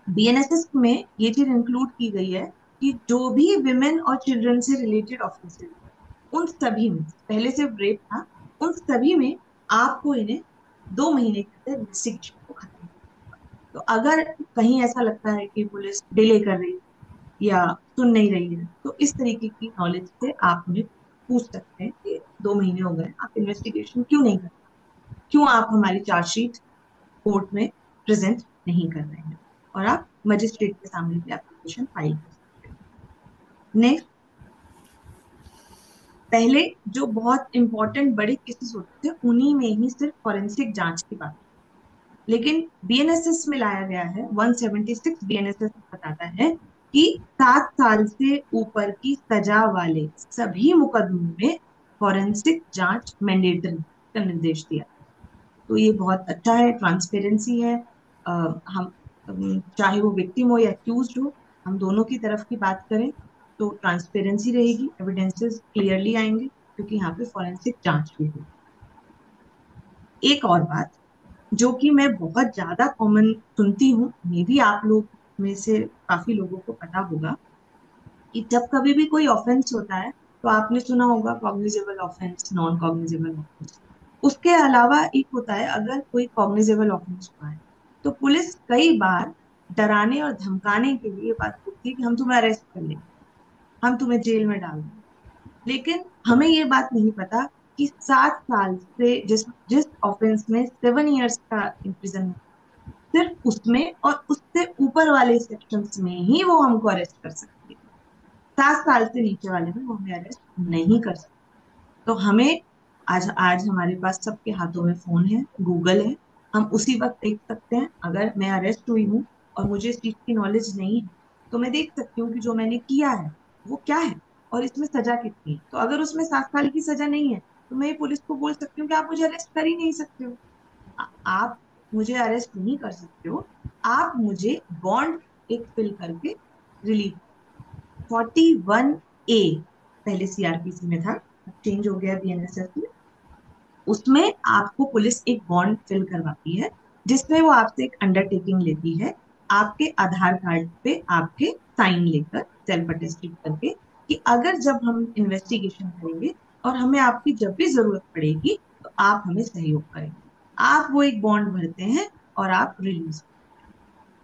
बीएनएसएस में ये चीज इंक्लूड की गई है कि जो भी विमेन और चिल्ड्रन से रिलेटेड ऑफेंसेस, उन सभी में, पहले सिर्फ रेप था, उन सभी में आपको इन्हें 2 महीने के अंदर इन्वेस्टिगेशन को खत्म करना। तो अगर कहीं ऐसा लगता है कि पुलिस डिले कर रही है या सुन नहीं रही है, तो इस तरीके की नॉलेज से आप मुझे पूछ सकते हैं कि 2 महीने हो गए, आप इन्वेस्टिगेशन क्यों नहीं कर रहे, क्यों आप हमारी चार्जशीट कोर्ट में प्रेजेंट नहीं कर रहे हैं, और आप मजिस्ट्रेट के सामने भी एप्लीकेशन फाइल कर सकते हैं। नेक्स्ट, पहले जो बहुत इंपॉर्टेंट बड़े केसेस होते थे, उन्हीं में ही सिर्फ फॉरेंसिक जांच की बात, लेकिन बीएनएसएस में लाया गया है। 176 बीएनएसएस बताता है कि 7 साल से ऊपर की सजा वाले सभी मुकदमों में फॉरेंसिक जांच मैंडेटरी का निर्देश दिया। तो ये बहुत अच्छा है, ट्रांसपेरेंसी है। हम चाहे वो विक्टिम हो या अक्यूज हो, हम दोनों की तरफ की बात करें तो ट्रांसपेरेंसी रहेगी, एविडेंसेस क्लियरली आएंगे, क्योंकि यहाँ पे फॉरेंसिक जांच भी होगी। एक और बात जो कि मैं बहुत ज्यादा कॉमन सुनती हूँ, मे भी आप लोग में से काफी लोगों को पता होगा, कि जब कभी भी कोई ऑफेंस होता है तो आपने सुना होगा cognizable offence, non cognizable offence. उसके अलावा एक होता है, अगर कोई कॉग्निजेबल ऑफेंस हुआ है तो पुलिस कई बार डराने और धमकाने के लिए ये बात बोलती है कि हम तुम्हें अरेस्ट कर लेंगे, हम तुम्हें जेल में डाल देंगे। लेकिन हमें ये बात नहीं पता कि 7 साल से जिस जिस ऑफेंस में 7 इयर्स का इम्प्रिजनमेंट, सिर्फ उसमें और उससे ऊपर वाले सेक्शंस में ही वो हमको अरेस्ट कर सकती है। 7 साल से नीचे वाले में वो हमें अरेस्ट नहीं कर सकते। तो हमें आज आज हमारे पास सबके हाथों में फोन है, गूगल है, हम उसी वक्त देख सकते हैं। अगर मैं अरेस्ट हुई हूँ और मुझे इस चीज की नॉलेज नहीं है तो मैं देख सकती हूँ कि जो मैंने किया है वो क्या है और इसमें सजा कितनी है। तो अगर उसमें 7 साल की सजा नहीं है तो मैं ये पुलिस को बोल सकती हूँ कि आप मुझे अरेस्ट कर ही नहीं सकते हो। आप मुझे अरेस्ट नहीं कर सकते हो, आप मुझे बॉन्ड एक फिल करके रिलीज। 41A पहले सीआरपीसी में था, चेंज हो गया बीएनएसएस में। उसमें आपको पुलिस एक बॉन्ड फिल करवाती है जिसमें वो आपसे एक अंडरटेकिंग लेती है, आपके आधार कार्ड पे आपके साइन लेकर, सेल्फ अटेस्टेड करके, कि अगर जब हम इन्वेस्टिगेशन करेंगे और हमें आपकी जब भी जरूरत पड़ेगी तो आप हमें सहयोग करेंगे। आप वो एक बॉन्ड भरते हैं और आप रिलीज।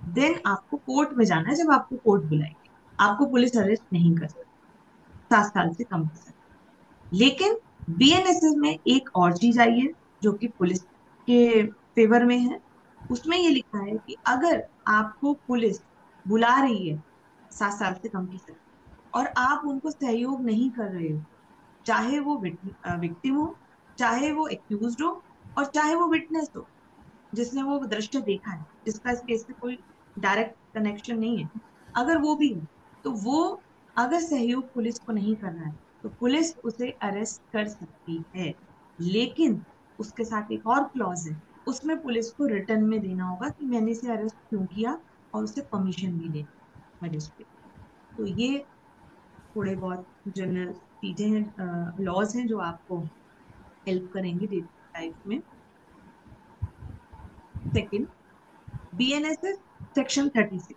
देन आपको कोर्ट में जाना है, जब आपको कोर्ट बुलाएगी आपको पुलिस अरेस्ट नहीं कर सकती 7 साल से कम की सजा। लेकिन बीएनएसएस में एक और चीज आई है जो कि पुलिस के फेवर में है। उसमें ये लिखा है कि अगर आपको पुलिस बुला रही है 7 साल से कम की सजा और आप उनको सहयोग नहीं कर रहे हो, चाहे वो विक्टिम हो, चाहे वो एक्यूज्ड हो, और चाहे वो विटनेस हो जिसने वो दृश्य देखा है, जिसका इस केस से कोई डायरेक्ट कनेक्शन नहीं है, अगर वो भी है तो वो अगर सहयोग पुलिस को नहीं कर रहा है तो पुलिस उसे अरेस्ट कर सकती है। लेकिन उसके साथ एक और क्लॉज है, उसमें पुलिस को रिटर्न में देना होगा कि मैंने इसे अरेस्ट क्यों किया, और उसे परमिशन भी देनी मजिस्ट्रेट। तो ये थोड़े बहुत जनरल चीजें हैं, लॉज हैं जो आपको हेल्प करेंगे डेली लाइफ में। सेकंड, बीएनएसएस सेक्शन 36,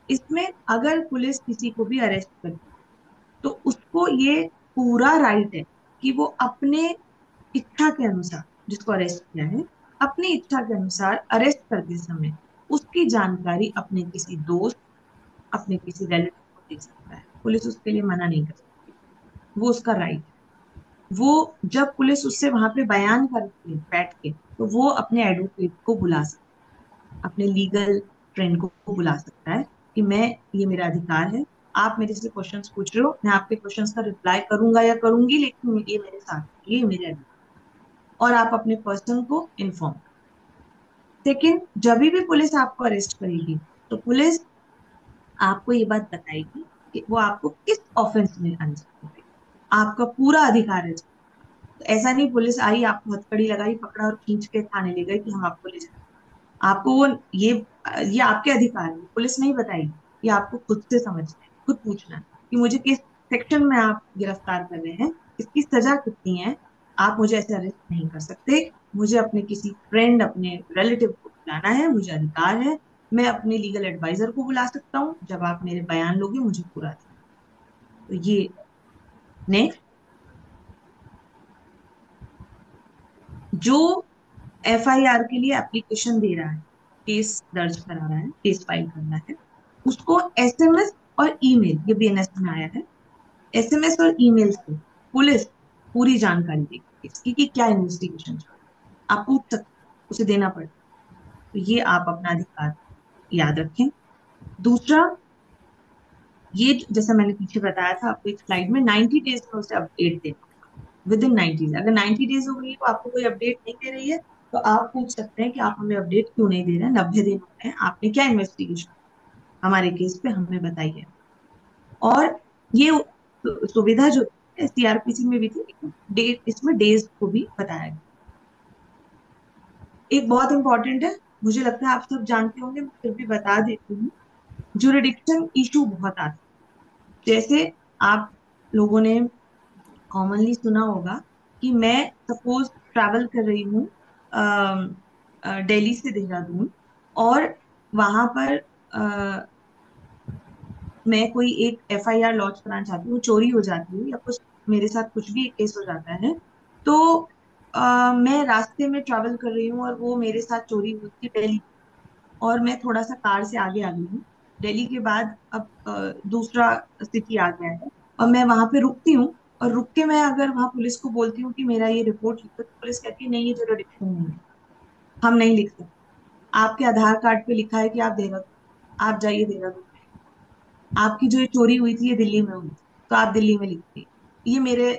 इसमें अगर पुलिस किसी को भी अरेस्ट करती तो उसको ये पूरा राइट है कि वो अपने इच्छा के अनुसार, जिसको अरेस्ट किया है, अपनी इच्छा के अनुसार अरेस्ट करते समय उसकी जानकारी अपने किसी दोस्त, अपने किसी रिलेटिव को दे सकता है। पुलिस उसके लिए मना नहीं कर सकती, वो उसका राइट है। वो जब पुलिस उससे वहां पे बयान करती है बैठ के तो वो अपने एडवोकेट को बुला सकता है, अपने लीगल फ्रेंड को बुला सकता है कि मैं, ये मेरा अधिकार है, आप मेरे से क्वेश्चंस पूछ रहे हो, मैं आपके क्वेश्चंस का रिप्लाई करूंगा या करूंगी, लेकिन ये मेरे साथ, ये मेरे अधिकार, और आप अपने पर्सन को इन्फॉर्म। सेकेंड, जब भी पुलिस आपको अरेस्ट करेगी तो पुलिस आपको ये बात बताएगी कि वो आपको किस ऑफेंस में अरेस्ट कर रही है। आपका पूरा अधिकार है। तो ऐसा नहीं पुलिस आई, आपको हथकड़ी लगाई, पकड़ा और खींच के थाने ले गई कि हम आपको ले जाए। आपको वो ये आपके अधिकार है, पुलिस नहीं बताएगी, ये आपको खुद से समझना है, खुद पूछना है कि मुझे किस सेक्शन में आप गिरफ्तार कर रहे हैं, इसकी सजा कितनी है। आप मुझे ऐसे अरेस्ट नहीं कर सकते, मुझे अपने किसी फ्रेंड, अपने रिलेटिव को बुलाना है, मुझे अधिकार है, मैं अपने लीगल एडवाइजर को बुला सकता हूँ, जब आप मेरे बयान लोगे मुझे पूरा अधिकार। तो ये नेक्स्ट, जो एफआईआर के लिए एप्लीकेशन दे रहा है, केस दर्ज करा रहा है, केस फाइल करना है, उसको एसएमएस और ईमेल, ये बीएनएस में आया है, एसएमएस और ईमेल से पुलिस पूरी जानकारी देगी इसकी कि क्या इन्वेस्टिगेशन चल रहा है। आप पूछ सकते हैं, उसे देना पड़ेगा। तो ये आप अपना अधिकार याद रखें। दूसरा, ये जैसा मैंने पीछे बताया था आपको एक स्लाइड में, 90 डेज में उसे अपडेट देना, विद इन 90 डेज। अगर 90 डेज हो गई तो आपको कोई अपडेट नहीं दे रही है तो आप पूछ सकते हैं कि आप हमें अपडेट क्यों नहीं दे रहे हैं, 90 दिन हो गए हैं, आपने क्या इन्वेस्टिगेशन हमारे केस पे हमें बताइए। और ये सुविधा जो सीआरपीसी में भी थी, डेट, इसमें डेज को भी बताया गया। एक बहुत इंपॉर्टेंट है, मुझे लगता है आप सब जानते होंगे, मैं फिर भी बता देती हूँ, जुरिडिक्शन इशू बहुत आता है। जैसे आप लोगों ने कॉमनली सुना होगा कि मैं सपोज ट्रैवल कर रही हूँ दिल्ली से देहरादून, और वहां पर मैं कोई एक एफआईआर लॉन्च कराना चाहती हूँ, चोरी हो जाती है या कुछ मेरे साथ कुछ भी केस हो जाता है तो मैं रास्ते में ट्रैवल कर रही हूँ और वो मेरे साथ चोरी हुई थी दिल्ली, और मैं थोड़ा सा कार से आगे आ गई हूँ। दिल्ली के बाद अब दूसरा सिटी आ गया है और मैं वहां पे रुकती हूँ, और रुक के मैं अगर वहां पुलिस को बोलती हूँ कि मेरा ये रिपोर्ट लिखो, तो पुलिस कहती है नहीं, ये जुरिडिक्शन नहीं है, हम नहीं लिख सकते। आपके आधार कार्ड पे लिखा है कि आप देहरादून, आप जाइए देहरादून। आपकी जो ये चोरी हुई थी ये दिल्ली में हुई थी, तो आप दिल्ली में लिखिए। ये मेरे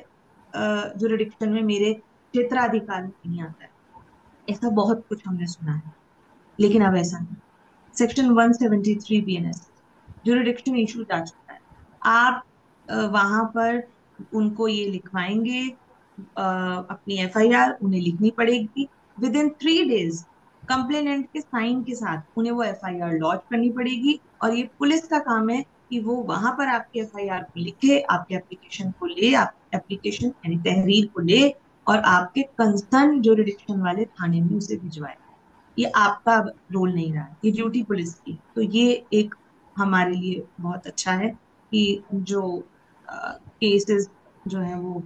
जुरिडिक्शन में, मेरे क्षेत्राधिकार में नहीं आता है। ऐसा बहुत कुछ हमने सुना है, लेकिन अब ऐसा नहीं। सेक्शन 173 बीएनएस जुरिडिक्शन इशू जा चुका है। आप वहां पर उनको ये लिखवाएंगे, अपनी एफआईआर उन्हें लिखनी पड़ेगी। विद इन 3 डेज कंप्लेनेंट के साइन के साथ उन्हें वो एफआईआर लॉन्च करनी पड़ेगी, और ये पुलिस का काम है कि वो वहां पर आपके एफआईआर को लिखे, आपके एप्लीकेशन को ले, आप एप्लीकेशन यानी तहरीर को ले, और आपके कंसर्न जुरिडिक्शन वाले थाने में उसे भिजवाए। ये आपका रोल नहीं रहा है, ये ड्यूटी पुलिस की है। तो ये एक हमारे लिए बहुत अच्छा है कि जो केसेस जो है वो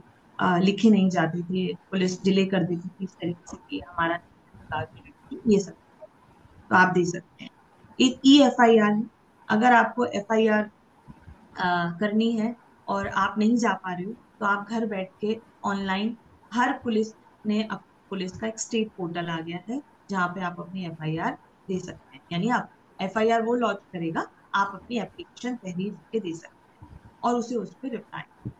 लिखे नहीं जाते थे, पुलिस डिले कर देती थी इस तरीके से कि हमारा ये सब तो आप दे सकते हैं। एक ई एफ आई आर है। अगर आपको एफ आई आर करनी है और आप नहीं जा पा रहे हो, तो आप घर बैठ के ऑनलाइन, हर पुलिस ने पुलिस का एक स्टेट पोर्टल आ गया है जहाँ पे आप अपनी एफआईआर दे सकते हैं। यानी आप एफआईआर वो लॉन्च करेगा, आप अपनी एप्लीकेशन तहरीर के दे सकते हैं और उसे उस पर रिप्लाई।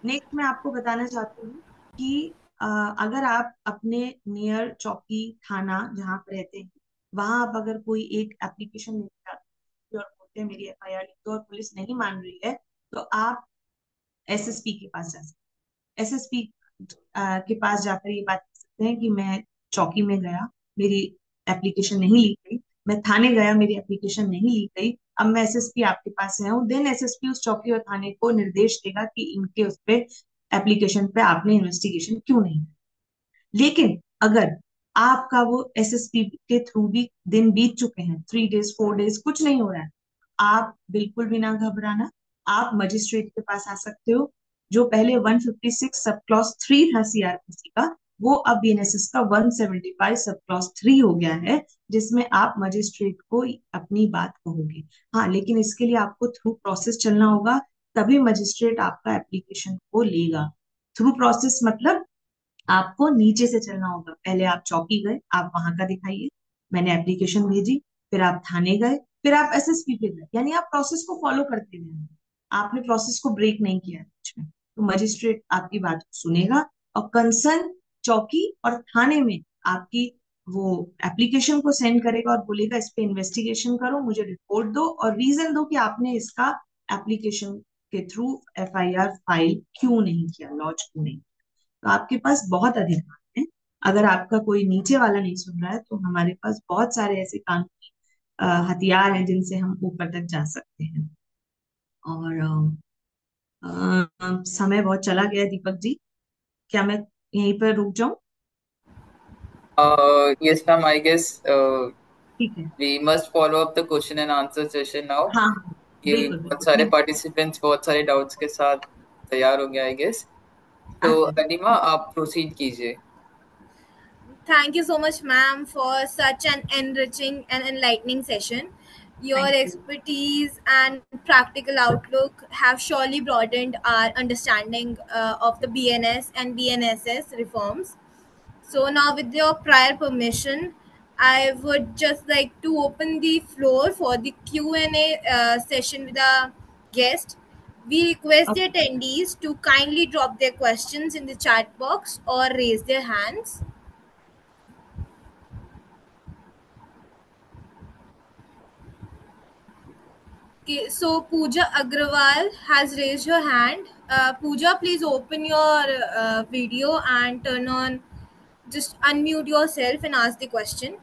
नेक्स्ट मैं आपको बताना चाहती हूँ कि अगर आप अपने नियर चौकी थाना जहाँ पे रहते हैं, वहां आप अगर कोई एक एप्लीकेशन लेके जाते हैं और बोलते हैं मेरी एफआईआर लिख दो, और पुलिस नहीं मान रही है, तो आप एसएसपी के पास जा सकते हैं। एसएसपी के पास जाकर ये बात कर सकते हैं कि मैं चौकी में गया, मेरी एप्लीकेशन नहीं ली गई, मैं थाने गया, मेरी एप्लीकेशन नहीं ली गई, अब मैं एसएसपी आपके पास आया हूँ। देन एसएसपी उस चौकी और थाने को निर्देश देगा कि इनके उस पे एप्लीकेशन पे आपने इन्वेस्टिगेशन क्यों नहीं की। लेकिन अगर आपका वो एसएसपी के थ्रू भी दिन बीत चुके हैं, 3 डेज 4 डेज कुछ नहीं हो रहा है, आप बिल्कुल भी ना घबराना, आप मजिस्ट्रेट के पास आ सकते हो। जो पहले 156 सब क्लॉज 3 था सीआरपीसी का, वो अब बीएनएसएस का 175 सब क्लॉज 3 हो गया है, जिसमें आप मजिस्ट्रेट को अपनी बात कहोगे। हाँ, लेकिन इसके लिए आपको थ्रू प्रोसेस चलना होगा, तभी मजिस्ट्रेट आपका एप्लीकेशन को लेगा। थ्रू प्रोसेस मतलब आपको नीचे से चलना होगा। पहले आप चौकी गए, आप वहां का दिखाइए, मैंने एप्लीकेशन भेजी, फिर आप थाने गए, फिर आप एसएसपी पे गए, यानी आप प्रोसेस को फॉलो करते गए, आपने प्रोसेस को ब्रेक नहीं किया है बीच में। तो मजिस्ट्रेट आपकी बात को सुनेगा और कंसर्न चौकी और थाने में आपकी वो एप्लीकेशन को सेंड करेगा और बोलेगा इस पे इन्वेस्टिगेशन करो, मुझे रिपोर्ट दो और रीजन दो कि आपने इसका एप्लीकेशन के थ्रू एफआईआर फाइल क्यों नहीं किया, लॉन्च क्यों नहीं। तो आपके पास बहुत अधिकार है। अगर आपका कोई नीचे वाला नहीं सुन रहा है, तो हमारे पास बहुत सारे ऐसे कानूनी हथियार हैं जिनसे हम ऊपर तक जा सकते हैं। और समय बहुत चला गया दीपक जी, क्या मैं यहीं पर रुक जाऊं? Yes, ma'am. I guess ठीक है। we must follow up the question and answer session now. हाँ हाँ, ये बिल्कुल बहुत बिल्कुल, सारे थैंक पार्टिसिपेंट्स बहुत सारे डाउट्स के साथ तैयार हो गया, आई गेस। यू। तो अच्छा, अनिमा, आप प्रोसीड कीजिए। Thank you so much, ma'am, for such an enriching and enlightening session. Your thank you. expertise and practical outlook have surely broadened our understanding of the BNS and BNSS reforms. So, now, with your prior permission, I would just like to open the floor for the Q&A session with the guest. We request the attendees to kindly drop their questions in the chat box or raise their hands. Okay, so Pooja Agrawal has raised her hand. Pooja, please open your video and turn on, just unmute yourself and ask the question.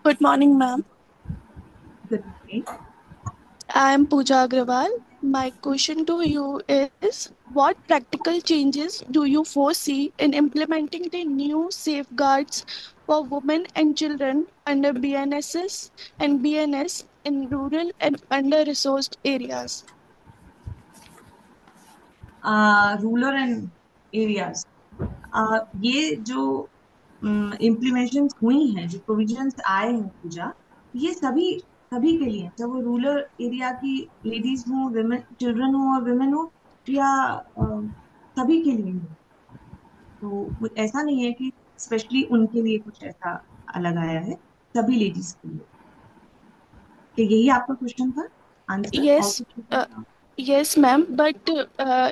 Good morning, ma'am. Good morning. I am Pooja Agrawal. My question to you is what practical changes do you foresee in implementing the new safeguards for women and children under BNSS and BNS in rural and under resourced areas? Rural and areas, ये जो implementation हुई हैं, जो provisions आए हैं पूजा, ये सभी सभी के लिए, चाहे वो रूरल एरिया की लेडीज हो, विमेन, चिल्ड्रन हो और विमेन हो, या सभी के लिए हो। तो ऐसा नहीं है कि स्पेशली उनके लिए कुछ ऐसा अलग आया है, सभी लेडीज के लिए। तो यही आपका क्वेश्चन था, आंसर और Yes, कुछ पूछना? yes, ma'am. But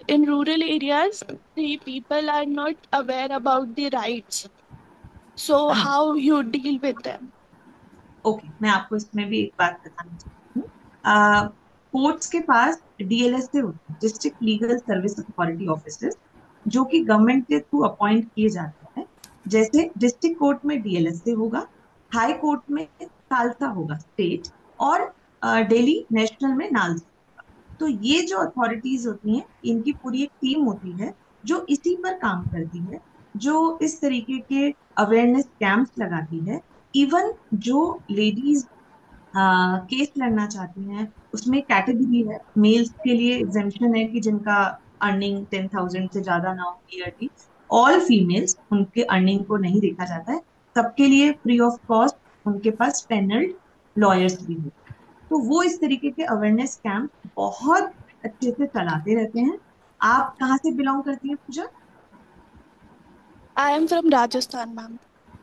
in rural areas, the people are not aware about the rights. So हाँ, how you deal with them? Okay, मैं आपको इसमें भी एक बात बताना चाहती हूँ। कोर्ट्स के पास डीएलएसए होते हैं, district legal service authority officers, जो कि गवर्नमेंट के थ्रू अपॉइंट किए जाते हैं। जैसे डिस्ट्रिक्ट कोर्ट में डीएलएसए होगा, हाई कोर्ट में खालसा होगा स्टेट, और दिल्ली नेशनल में नालसा। तो ये जो अथॉरिटीज होती हैं, इनकी पूरी एक टीम होती है जो इसी पर काम करती है, जो इस तरीके के अवेयरनेस कैंप्स लगाती है। इवन जो लेडीज केस लड़ना चाहती हैं, उसमें कैटेगरी है, मेल्स के लिए एग्जेम्पशन है कि जिनका अर्निंग 10,000 से ज्यादा ना हो ईयरली। ऑल फीमेल्स, उनके अर्निंग को नहीं देखा जाता है, सबके लिए फ्री ऑफ कॉस्ट उनके पास पैनल्ड लॉयर्स भी होते हैं। तो वो इस तरीके के अवेयरनेस कैंप बहुत अच्छे से चलाते रहते हैं। आप कहाँ से बिलोंग करती हैं पूजा? I am from Rajasthan, ma'am.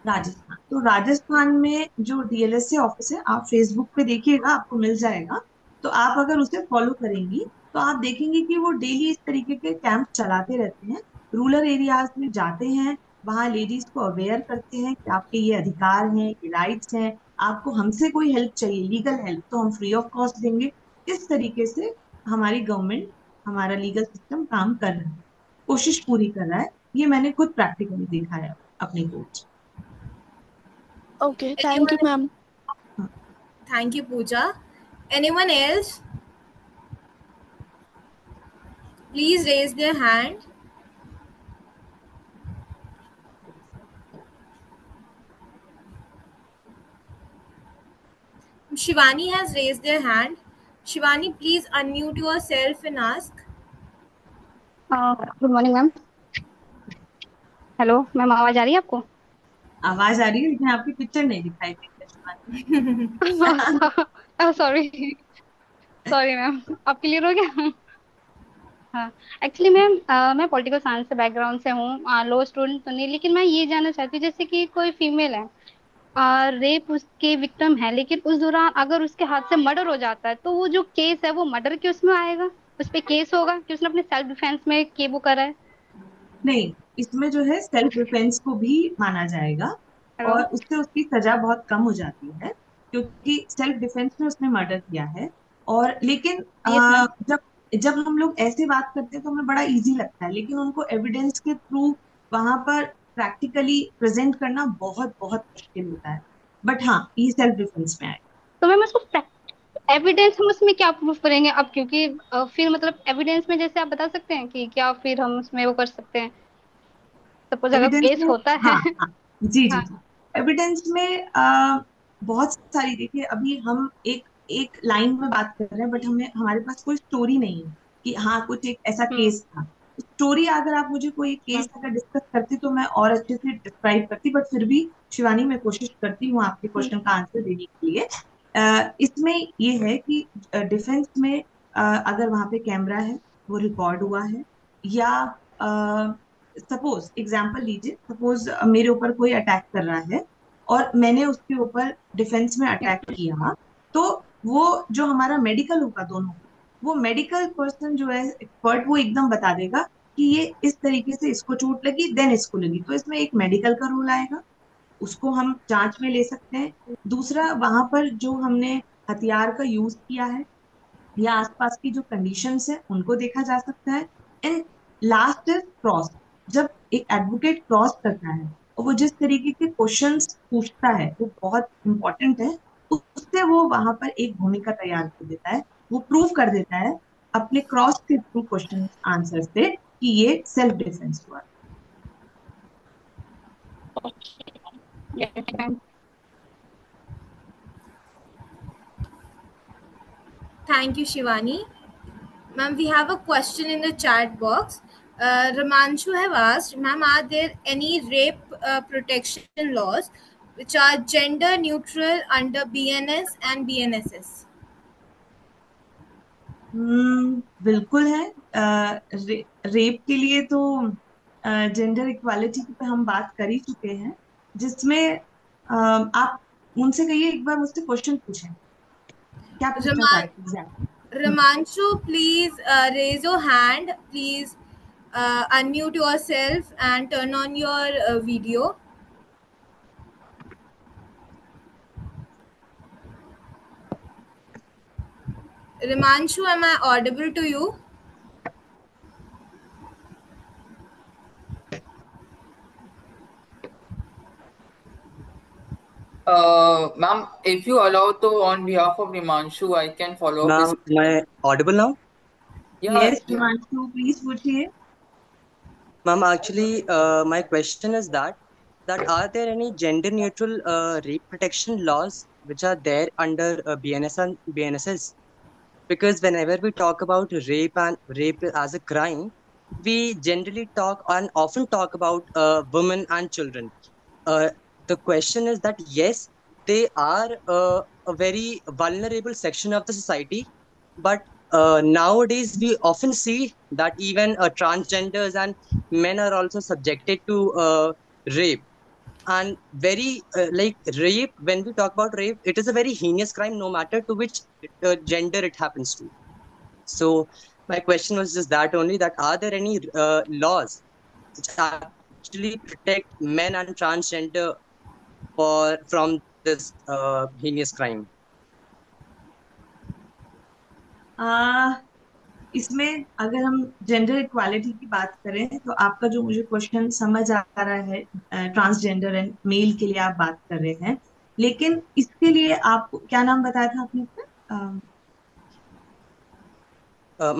Rajasthan. तो राजस्थान में जो डीएलएसए ऑफिस है, आप फेसबुक पे देखिएगा, आपको मिल जाएगा। तो आप अगर उसे फॉलो करेंगी तो आप देखेंगे कि वो डेली इस तरीके के कैंप चलाते रहते हैं, रूरल एरियाज में जाते हैं, वहां लेडीज को अवेयर करते हैं कि आपके ये अधिकार हैं, ये राइट्स हैं, आपको हमसे कोई हेल्प चाहिए, लीगल हेल्प, तो हम फ्री ऑफ कॉस्ट देंगे। इस तरीके से हमारी गवर्नमेंट, हमारा लीगल सिस्टम काम कर रहा है, कोशिश पूरी कर रहा है। ये मैंने खुद प्रैक्टिकली देखा है अपने coach. Okay, thank you, Anyone? ma'am. Thank you, Pooja. Anyone else? Please raise their hand. Shivani has raised their hand. Shivani, please unmute yourself and ask. Good morning ma'am. Hello ma'am, आवाज आ रही है आपको? आवाज आ रही है, लेकिन आपकी picture नहीं दिखाई दे रही है, शिवानी। सॉरी सॉरी मैम, अब क्लियर हो गया? हाँ, एक्चुअली मैम मैं पॉलिटिकल साइंस से बैकग्राउंड से हूँ, लो स्टूडेंट तो नहीं, लेकिन मैं ये जानना चाहती हूँ जैसे कि कोई फीमेल है, रेप उसके विक्टिम है, लेकिन उस दौरान अगर उसके हाथ से मर्डर हो जाता है तो वो जो केस है वो मर्डर के उसमें आएगा, उस पे केस होगा कि उसने अपने सेल्फ डिफेंस में के वो करा है? नहीं, इसमें जो है सेल्फ डिफेंस को भी माना जाएगा, हेलो। और उससे उसकी सजा बहुत कम हो जाती है, क्योंकि सेल्फ डिफेंस में उसने मर्डर किया है। और लेकिन यस मैम। जब जब हम लोग ऐसे बात करते हैं तो हमें बड़ा इजी लगता है, लेकिन उनको एविडेंस के थ्रू वहां पर प्रैक्टिकली प्रेजेंट करना बहुत बहुत मुश्किल होता है। बट हाँ, ये सेल्फ डिफेंस में आएगा। तो मैम उसको एविडेंस हम उसमें क्या प्रूफ करेंगे अब, क्योंकि फिर मतलब एविडेंस में जैसे आप बता सकते हैं कि क्या फिर हम उसमें वो कर सकते हैं, सपोज अगर एविडेंस केस में, होता है। हाँ हाँ, जी जी हाँ। जी, एविडेंस में बहुत सारी, देखिए अभी हम एक एक लाइन में बात कर रहे हैं, बट हमें, हमारे पास कोई स्टोरी नहीं है कि हाँ कुछ एक ऐसा हम्म। केस था। स्टोरी अगर आप मुझे कोई केस हम्म। अगर डिस्कस करती तो मैं और अच्छे से डिस्क्राइब करती, बट फिर भी शिवानी, मैं कोशिश करती हूँ आपके हम्म। क्वेश्चन का आंसर देने के लिए। इसमें ये है कि डिफेंस में अगर वहां पे कैमरा है, वो रिकॉर्ड हुआ है, या सपोज एग्जाम्पल लीजिए, सपोज मेरे ऊपर कोई अटैक कर रहा है और मैंने उसके ऊपर डिफेंस में अटैक किया, तो वो जो हमारा मेडिकल होगा दोनों का, वो मेडिकल पर्सन जो है एक्सपर्ट, वो एकदम बता देगा कि ये इस तरीके से इसको चोट लगी, देन इसको लगी, तो इसमें एक मेडिकल का रोल आएगा, उसको हम जांच में ले सकते हैं। दूसरा, वहां पर जो हमने हथियार का यूज किया है या आसपास की जो कंडीशंस है उनको देखा जा सकता है। एंड लास्ट इज क्रॉस, जब एक एडवोकेट क्रॉस करता है और वो जिस तरीके के क्वेश्चंस पूछता है वो बहुत इंपॉर्टेंट है, उससे वो वहां पर एक भूमिका तैयार कर देता है, वो प्रूव कर देता है अपने क्रॉस के थ्रू क्वेश्चन आंसर से कि ये सेल्फ डिफेंस हुआ। Yes, ma'am. Thank you, Shivani. Ma'am, we have a question in the chat box. Ramanshu have asked, ma'am, are there any rape protection laws which are gender neutral under BNS and BNSS? बिल्कुल है। Rape के लिए तो gender equality पे हम बात कर ही चुके हैं, जिसमें आप उनसे कहिए एक बार मुझसे क्वेश्चन पूछें, क्या पूछना चाहते हैं exactly. Ramanshu, please raise your hand. Please unmute yourself and turn on your video. Ramanshu, am I audible to you? Ma'am, if you allow to, on behalf of Himanshu, I can follow up his Ma'am, am I audible now? Yeah, Yes, Himanshu, please पूछिए। Ma'am, actually, my question is that are there any gender neutral rape protection laws which are there under BNS and BNSS? Because whenever we talk about rape as a crime, we generally talk and often talk about women and children. The question is that yes, they are a very vulnerable section of the society, but nowadays we often see that even transgenders and men are also subjected to rape. And very like rape, when we talk about rape, it is a very heinous crime, no matter to which gender it happens to. So my question was just that only, that are there any laws which actually protect men and transgender from this heinous crime? इसमें अगर हम gender equality की बात करें तो आपका जो मुझे क्वेश्चन समझ आ रहा है, ट्रांसजेंडर एंड मेल के लिए आप बात कर रहे हैं, लेकिन इसके लिए आपको क्या नाम बताया था आपने अपना?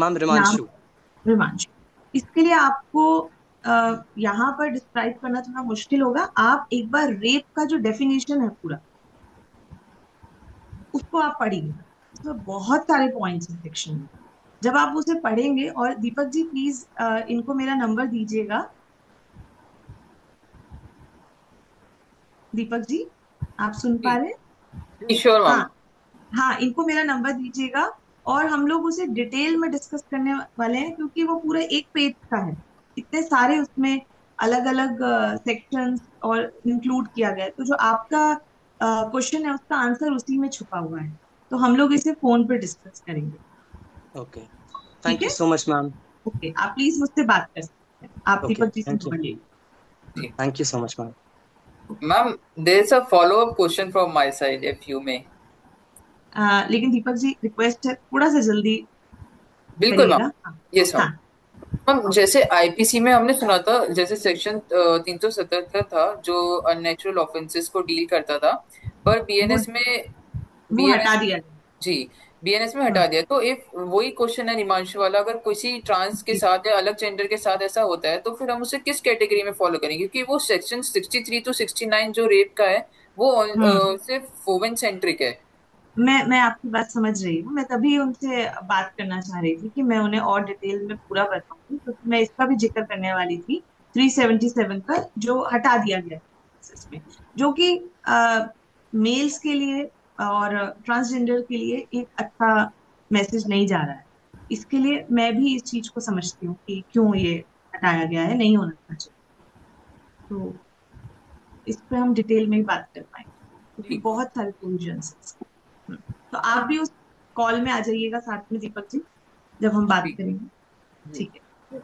Ma'am, Rimanshu. रिमांशु। इसके लिए आपको यहाँ पर डिस्क्राइब करना थोड़ा मुश्किल होगा। आप एक बार रेप का जो डेफिनेशन है पूरा, उसको आप पढ़िए, उसमें बहुत सारे पॉइंट्स हैं सेक्शन में। जब आप उसे पढ़ेंगे, और दीपक जी प्लीज इनको मेरा नंबर दीजिएगा। दीपक जी, आप सुन पा रहे हैं? sure, ma'am. हाँ हाँ, इनको मेरा नंबर दीजिएगा और हम लोग उसे डिटेल में डिस्कस करने वाले हैं, क्योंकि वो पूरा एक पेज का है, इतने सारे उसमें अलग अलग सेक्शंस और इंक्लूड किया गया है। तो जो आपका क्वेश्चन है उसका आंसर उसी में छुपा हुआ है, तो हम लोग इसे फोन पे डिस्कस करेंगे। Okay. Thank you so much, ma'am. Okay, आप प्लीज मुझसे बात कर सकते हैं। आप Okay, दीपक जी से thank you. नंबर लीजिए। Thank you so much, ma'am. Ma'am, there's a follow-up question from my side, if you may. लेकिन दीपक जी रिक्वेस्ट है थोड़ा सा जल्दी बिल्कुल करिएगा। Ma'am, yes ma'am. मैम, जैसे आईपीसी में हमने सुना था, जैसे सेक्शन 377 था जो अननेचुरल ऑफेंसेस को डील करता था, पर बीएनएस में वो हटा दिया गया। जी बीएनएस में हटा दिया। तो इफ वही क्वेश्चन है हिमांशु वाला, अगर किसी ट्रांस के साथ या अलग जेंडर के साथ ऐसा होता है, तो फिर हम उसे किस कैटेगरी में फॉलो करेंगे? क्योंकि वो सेक्शन 63 to 69 जो रेप का है वो सिर्फ वुमेन सेंट्रिक है। मैं आपकी बात समझ रही हूँ। मैं तभी उनसे बात करना चाह रही थी कि मैं उन्हें और डिटेल में पूरा बताऊं, तो मैं इसका भी जिक्र करने वाली थी 377 का, जो हटा दिया गया इसमें, जो कि मेल्स के लिए और ट्रांसजेंडर के लिए एक अच्छा मैसेज नहीं जा रहा है। इसके लिए मैं भी इस चीज को समझती हूँ कि क्यों ये हटाया गया है, नहीं होना चाहिए। तो इस पर हम डिटेल में ही बात कर पाएंगे, क्योंकि बहुत सारे प्रोविजंस हैं। तो आप भी उस कॉल में आ जाइएगा साथ में दीपक जी, जब हम बात करेंगे। ठीक है।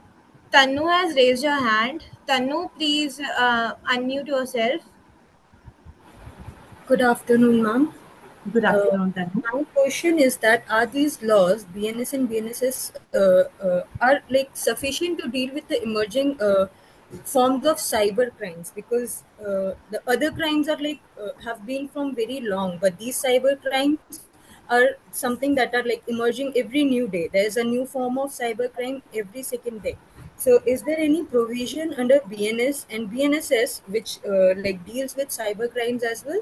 Tanu has raised her hand. Tanu, please unmute yourself. Good afternoon, ma'am. Good afternoon, Tanu. My question is that are these laws, BNS and BNSS, are like sufficient to deal with the emerging forms of cyber crimes? Because the other crimes are have been from very long, but these cyber crimes are something that are like emerging every new day. There is a new form of cyber crime every second day. So, is there any provision under BNS and BNSS which like deals with cyber crimes as well?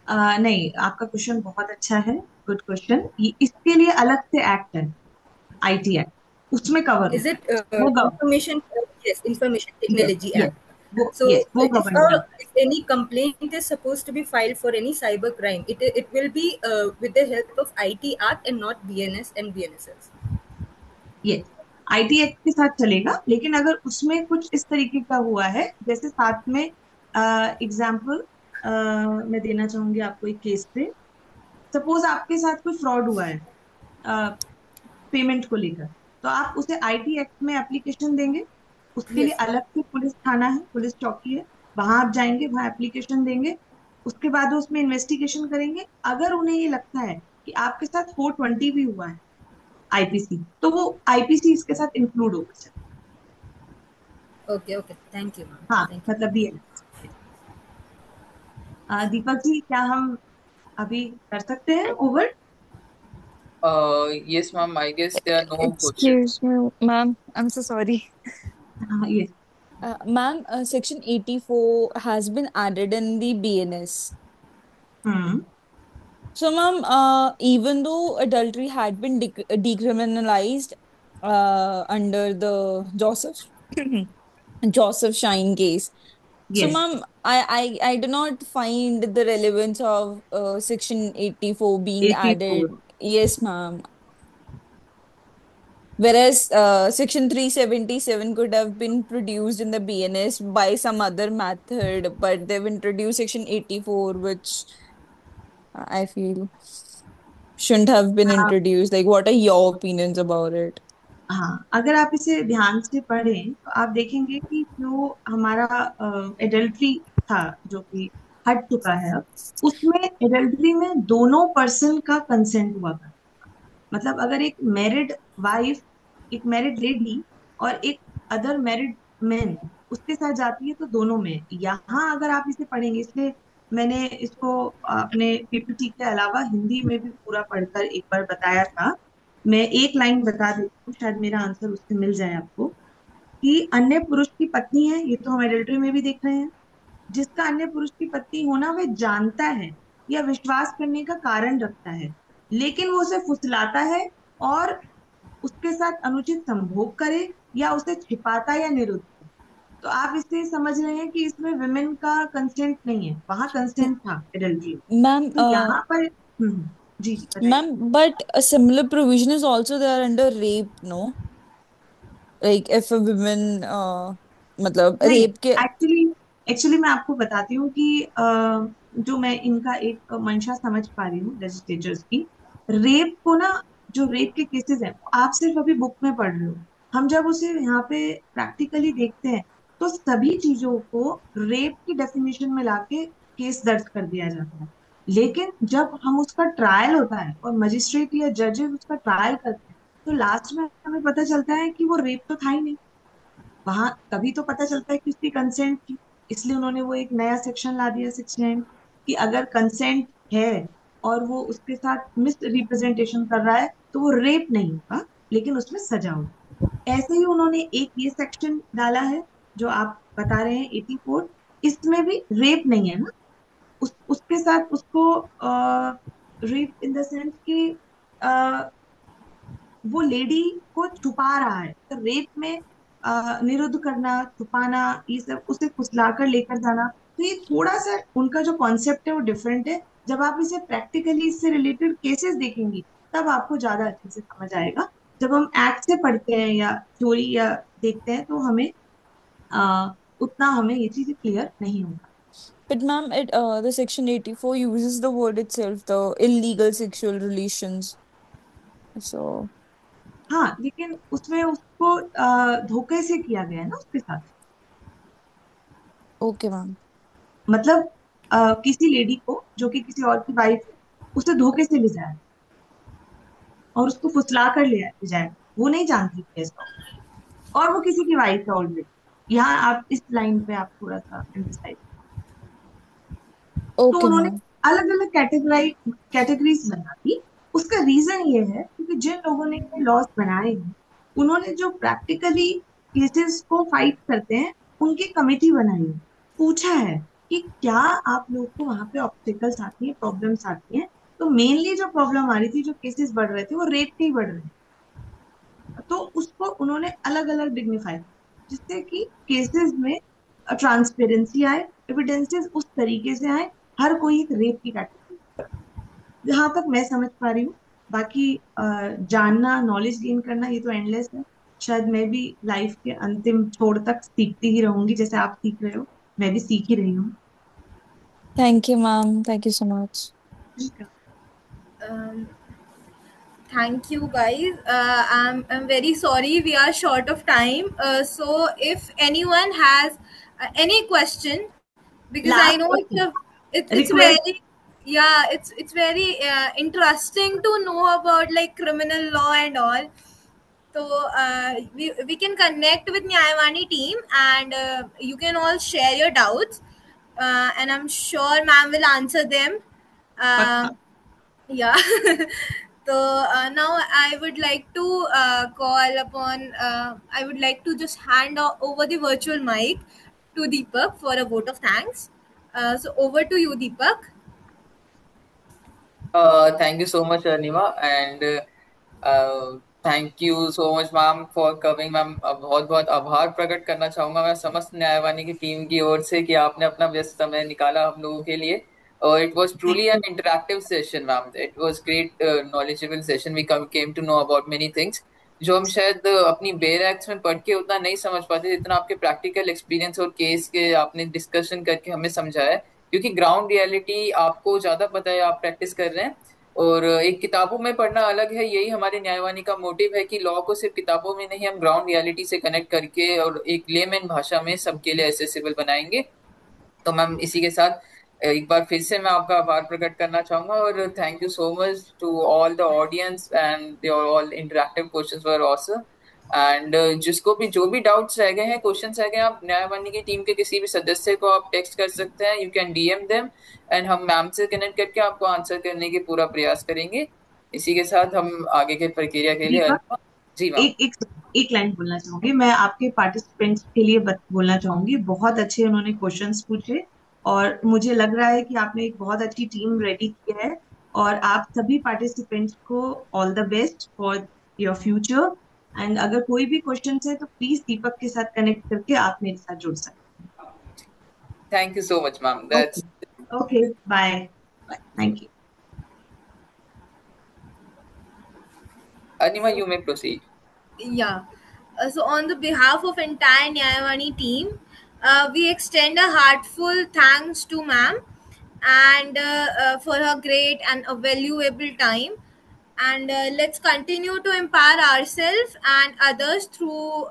नहीं, आपका question बहुत अच्छा है, good question. इसके लिए अलग से act है, IT एक्ट, उसमें कवर Is होता it है वो information? Yes, Information yes Technology yes Act. So yes वो if गवर्न करता है. if any complaint is supposed to be filed for any cyber crime, it will be with the help of IT Act and not BNS and BNSS. Yes IT act के साथ चलेगा, लेकिन अगर उसमें कुछ इस तरीके का हुआ है, जैसे साथ में एग्जाम्पल मैं देना चाहूंगी आपको एक केस से. सपोज आपके साथ कोई फ्रॉड हुआ है पेमेंट को लेकर, तो आप उसे IT एक्ट में एप्लीकेशन देंगे. उसके लिए Yes, ma'am. अलग से पुलिस थाना है, पुलिस चौकी है, वहां आप जाएंगे, वहां एप्लीकेशन देंगे. उसके बाद वो उसमें इन्वेस्टिगेशन करेंगे. अगर उन्हें ये लगता है कि आपके साथ 420 भी हुआ है IPC, तो वो IPC इसके साथ इंक्लूड होगा sir. Okay, okay. Thank you, ma'am. हाँ Thank you. मतलब भी दीपक जी, क्या हम अभी कर सकते हैं over? Yes, ma'am. I guess there are no questions. Excuse me, ma'am. I'm so sorry. हाँ ये Ma'am, Section 84 has been added in the BNS. Hmm So, ma'am, even though adultery had been decriminalized under the Joseph Shine case. So, yes ma'am, I do not find the relevance of Section 84 being 84. added. Yes, ma'am. Whereas Section 377 could have been produced in the BNS by some other method, but they've introduced Section 84, which I feel shouldn't have been introduced. Like, what are your opinions about it? हाँ, अगर आप इसे ध्यान से पढ़ें तो आप देखेंगे कि जो हमारा एडल्ट्री था, जो कि हट चुका है अब, उसमें एडल्ट्री में दोनों पर्सन का कंसेंट हुआ था. मतलब अगर एक मैरिड वाइफ, एक मैरिड लेडी और एक अदर मैरिड मैन उसके साथ जाती है, तो दोनों में. यहाँ अगर आप इसे पढ़ेंगे, इसलिए मैंने इसको अपने PPT के अलावा हिंदी में भी पूरा पढ़कर एक बार बताया था. मैं एक लाइन बता देती हूँ, शायद मेरा आंसर उससे मिल जाए आपको. कि अन्य पुरुष की पत्नी है, ये तो हम एडल्ट्री में भी देख रहे हैं. जिसका अन्य पुरुष की पत्नी होना वह जानता है या विश्वास करने का कारण रखता है, लेकिन वो उसे फुसलाता है और उसके साथ अनुचित संभोग करे, या उसे छिपाता या निरुद्ध. तो आप इससे समझ रहे हैं कि इसमें विमेन का कंसेंट नहीं है, वहां कंसेंट था एडल्ट्री में. Ma'am, तो यहाँ पर जी जी बताइए. but a similar provision is also there under rape, no? Like if a woman, मतलब नहीं, rape के एक्चुअली एक्चुअली मैं आपको बताती हूँ कि जो मैं इनका एक मंशा समझ पा रही हूँ लेजिस्लेचर्स की. रेप को ना, जो रेप के केसेस हैं आप सिर्फ अभी बुक में पढ़ रहे हो. हम जब उसे यहाँ पे प्रैक्टिकली देखते हैं, तो सभी चीजों को रेप की डेफिनेशन में लाके केस दर्ज कर दिया जाता है. लेकिन जब हम उसका ट्रायल होता है और मजिस्ट्रेट या जजेस उसका ट्रायल करते हैं, तो लास्ट में हमें पता चलता है कि वो रेप तो था ही नहीं. वहां तभी तो पता चलता है कि उसकी कंसेंट थी. इसलिए उन्होंने वो एक नया सेक्शन ला दिया 69, कि अगर कंसेंट है और वो उसके साथ मिस रिप्रेजेंटेशन कर रहा है, तो वो रेप नहीं होगा, लेकिन उसमें सजा होगी. ऐसे ही उन्होंने एक ये सेक्शन डाला है जो आप बता रहे हैं 84. इसमें भी रेप नहीं है ना, उसके साथ उसको रेप इन द सेंस कि वो लेडी को छुपा रहा है. तो रेप में निरुद्ध करना, छुपाना, ये सब, उसे फुसलाकर लेकर जाना. तो ये थोड़ा सा उनका जो कॉन्सेप्ट है वो डिफरेंट है. जब आप इसे प्रैक्टिकली इससे रिलेटेड केसेस देखेंगी, तब आपको ज्यादा अच्छे से समझ आएगा. जब हम एक्ट से पढ़ते हैं या थ्योरी या देखते हैं, तो हमें उतना हमें ये चीजें क्लियर नहीं होगा. But ma'am, the Section 84 uses the word itself, the illegal sexual relations. So, हाँ, लेकिन उसमें उसको धोखे से किया गया है ना उसके साथ. okay, ma'am. मतलब किसी लेडी को जो कि किसी और की वाइफ है, उसे धोखे से ले जाया और उसको फुसला कर ले जाया. वो नहीं जानती थी ऐसा, और वो किसी की वाइफ है ऑलरेडी. यहाँ आप इस लाइन पे आप थोड़ा सा एम्फसाइज. तो Okay, उन्होंने ma'am. अलग अलग कैटेगरीज बना दी. उसका रीजन ये है क्योंकि जिन लोगों ने ये लॉस बनाए हैं, उन्होंने जो प्रैक्टिकली केसेस को फाइट करते हैं, उनकी कमेटी बनाई है. पूछा है कि क्या आप लोग को वहां पे ऑब्स्टिकल्स आती है, प्रॉब्लम्स आती हैं. तो मेनली जो प्रॉब्लम आ रही थी, जो केसेस बढ़ रहे थे, वो रेप के ही बढ़ रहे थे. तो उसको उन्होंने अलग अलग डिग्निफाई, जिससे कि केसेस में ट्रांसपेरेंसी आए, एविडेंसेस उस तरीके से आए, हर कोई एक रेप की कैटेगरी, जहां तक मैं समझ पा रही हूँ। बाकी जानना, नॉलेज गेन करना, ये तो एंडलेस है। शायद मैं भी लाइफ के अंतिम छोर तक सीखती ही रहूंगी, जैसे आप सीख रहे हो, मैं भी सीख ही रही हूँ। Thank you, ma'am. Thank you so much. Um, Thank you, guys. I'm very sorry we are short of time. So if anyone has any question, because I Last know question. it's Request. very, yeah, it's very interesting to know about like criminal law and all. So we can connect with Nyayavani team, and you can all share your doubts, and I'm sure ma'am will answer them. Pakka. Yeah. So now I would like to call upon, I would like to just hand over the virtual mic to Deepak for a vote of thanks. So over to you, Deepak. Thank you so much, Anima, and thank you so much ma'am for coming ma'am. बहुत बहुत आभार प्रकट करना चाहूंगा मैं समस्त न्यायवाणी की team की ओर से कि आपने अपना व्यस्त समय निकाला हम लोगों के लिए। और it was truly an interactive session ma'am, it was great knowledgeable session, we came to know about many things जो हम शायद अपनी बेयर एक्ट्स में पढ़ के उतना नहीं समझ पाते, जितना आपके प्रैक्टिकल एक्सपीरियंस और केस के आपने डिस्कशन करके हमें समझाया। क्योंकि ग्राउंड रियलिटी आपको ज्यादा पता है, आप प्रैक्टिस कर रहे हैं, और एक किताबों में पढ़ना अलग है। यही हमारे न्यायवाणी का मोटिव है कि लॉ को सिर्फ किताबों में नहीं, हम ग्राउंड रियलिटी से कनेक्ट करके और एक लेमैन भाषा में सबके लिए एसेसिबल बनाएंगे। तो मैम इसी के साथ एक बार फिर से मैं आपका आभार प्रकट करना चाहूंगा, और thank you so much to all the audience and all interactive questions were awesome. And जिसको भी जो भी डाउट्स रह गए हैं, क्वेश्चंस रह गए हैं, आप न्यायवाणी की टीम के किसी भी सदस्य को आप टेक्स्ट कर सकते हैं, you can DM them, and हम मैम से कनेक्ट करके आपको आंसर करने की पूरा प्रयास करेंगे। इसी के साथ हम आगे के प्रक्रिया के लिए दीपक, जी मैम। एक लाइन बोलना चाहूंगी मैं आपके पार्टिसिपेंट्स के लिए, बोलना चाहूंगी। बहुत अच्छे उन्होंने क्वेश्चंस पूछे, और मुझे लग रहा है कि आपने एक बहुत अच्छी टीम रेडी की है। और आप सभी पार्टिसिपेंट्स को all the best for your future. And अगर कोई भी क्वेश्चन है तो प्लीज दीपक के साथ कनेक्ट करके आप मेरे साथ जुड़ सकते thank you so much ma'am, हैं। That's okay, bye bye, thank you. Anima, you may proceed. Yeah. So on the behalf of entire Nyayavani team, we extend a heartful thanks to ma'am, and for her great and a valuable time. And let's continue to empower ourselves and others through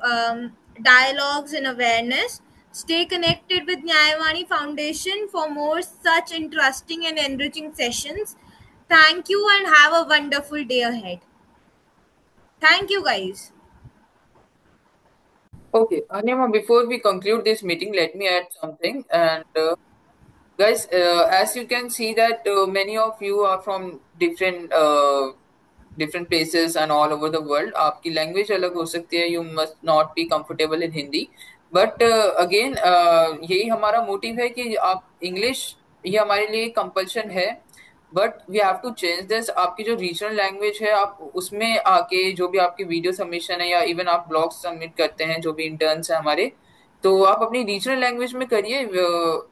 dialogues and awareness. Stay connected with Nyayavani Foundation for more such interesting and enriching sessions. Thank you and have a wonderful day ahead. Thank you, guys. Okay, Anima, before we conclude this meeting, let me add something. And guys, as you can see that many of you are from different places and all over the world. आपकी language अलग हो सकती है, you must not be comfortable in Hindi. But again, यही हमारा motive है कि आप English, ये हमारे लिए compulsion है, but we have to change this. आपकी जो रीजनल लैंग्वेज है, आप उसमें आके जो भी आपकी वीडियो सबमिशन है या इवन आप ब्लॉग्स सबमिट करते हैं, जो भी इंटर्न्स हैं हमारे, तो आप अपनी रीजनल लैंग्वेज में करिए,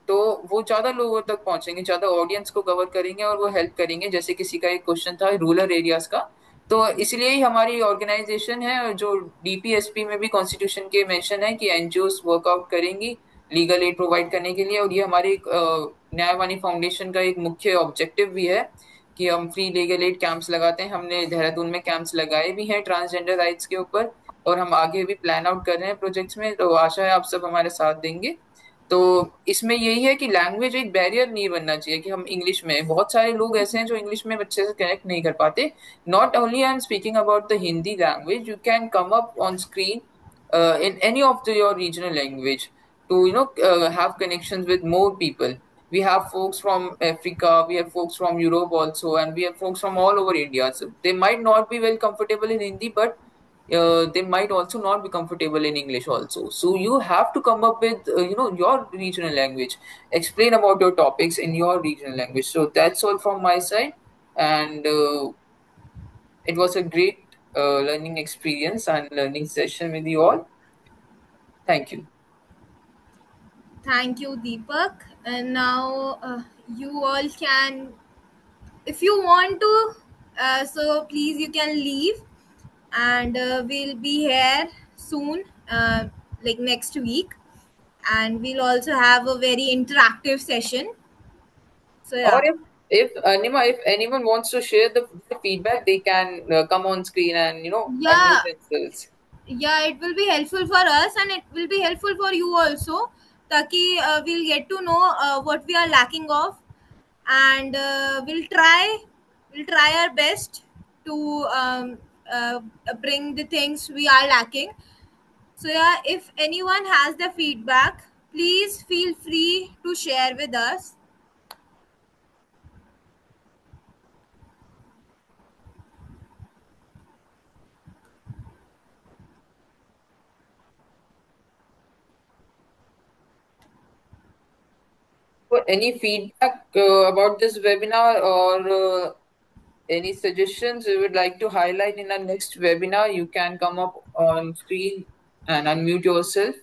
तो वो ज्यादा लोगों तक पहुंचेंगे, ज्यादा ऑडियंस को कवर करेंगे और वो हेल्प करेंगे। जैसे किसी का एक क्वेश्चन था रूरल एरियाज का, तो इसलिए ही हमारी ऑर्गेनाइजेशन है, जो डीपीएसपी में भी कॉन्स्टिट्यूशन के मेंशन है कि एनजीओ वर्कआउट करेंगी लीगल एड प्रोवाइड करने के लिए। और ये हमारी न्यायवाणी फाउंडेशन का एक मुख्य ऑब्जेक्टिव भी है कि हम फ्री लीगल एड कैंप्स लगाते हैं। हमने देहरादून में कैंप्स लगाए भी हैं ट्रांसजेंडर राइट्स के ऊपर, और हम आगे भी प्लान आउट कर रहे हैं प्रोजेक्ट्स में, तो आशा है आप सब हमारे साथ देंगे। तो इसमें यही है कि लैंग्वेज एक बैरियर नहीं बनना चाहिए कि हम इंग्लिश में, बहुत सारे लोग ऐसे हैं जो इंग्लिश में अच्छे से कनेक्ट नहीं कर पाते। Not only I am speaking about the Hindi language, you can come up on screen in any of your regional language to have connections with more people. We have folks from Africa, we have folks from Europe also, and we have folks from all over India. So they might not be well comfortable in Hindi, but they might also not be comfortable in English also. So you have to come up with your regional language, explain about your topics in your regional language. So that's all from my side, and it was a great learning experience and learning session with you all. Thank you. Thank you, Deepak. And now you all can, if you want to, so please you can leave, and we'll be here soon, like next week, and we'll also have a very interactive session. So Or yeah. if Anima, if anyone wants to share the feedback, they can come on screen and Yeah, unmute themselves. yeah, it will be helpful for us and it will be helpful for you also, taki we'll get to know what we are lacking of, and we'll try our best to uh, bring the things we are lacking. So yeah, if anyone has the feedback, please feel free to share with us. For any feedback about this webinar, or any suggestions you would like to highlight in our next webinar, you can come up on screen and unmute yourself.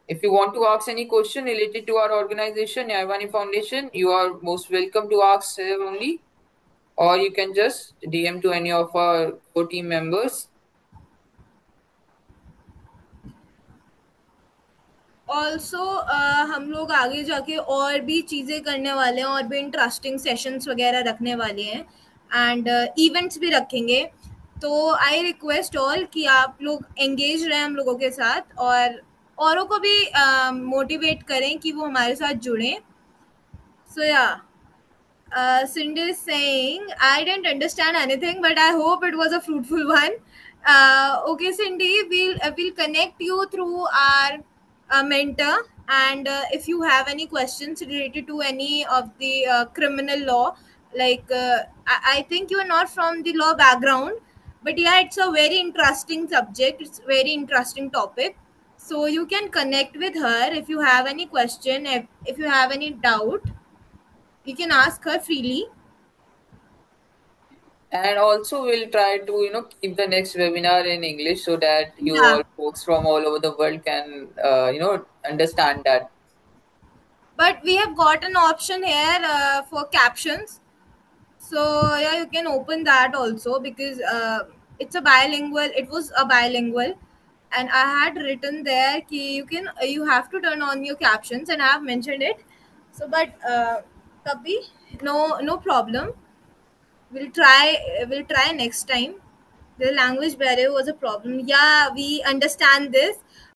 If you want to ask any question related to our organization, Nyavani Foundation, you are most welcome to ask here only, or you can just DM to any of our core team members. Also हम लोग आगे जाके और भी चीज़ें करने वाले हैं, और भी इंटरेस्टिंग सेशंस वगैरह रखने वाले हैं, एंड इवेंट्स भी रखेंगे. तो आई रिक्वेस्ट ऑल कि आप लोग एंगेज रहें हम लोगों के साथ, और औरों को भी मोटिवेट करें कि वो हमारे साथ जुड़ें. सो या, Cindy is saying, I didn't understand anything, but I hope it was a fruitful one. Okay, Cindy, we'll connect you through our mentor, and if you have any questions related to any of the criminal law, like I think you are not from the law background, but yeah, it's a very interesting subject. It's a very interesting topic. So you can connect with her if you have any question, if you have any doubt. You can ask her freely. And also we'll try to keep the next webinar in English so that you Yeah. all folks from all over the world can understand that. But we have got an option here for captions. So yeah, you can open that also, because it's a bilingual. It was a bilingual, and I had written there ki you have to turn on your captions, and I have mentioned it. So, but Kabhi, no problem. We'll try next time. The language barrier was a problem. Yeah, we understand this,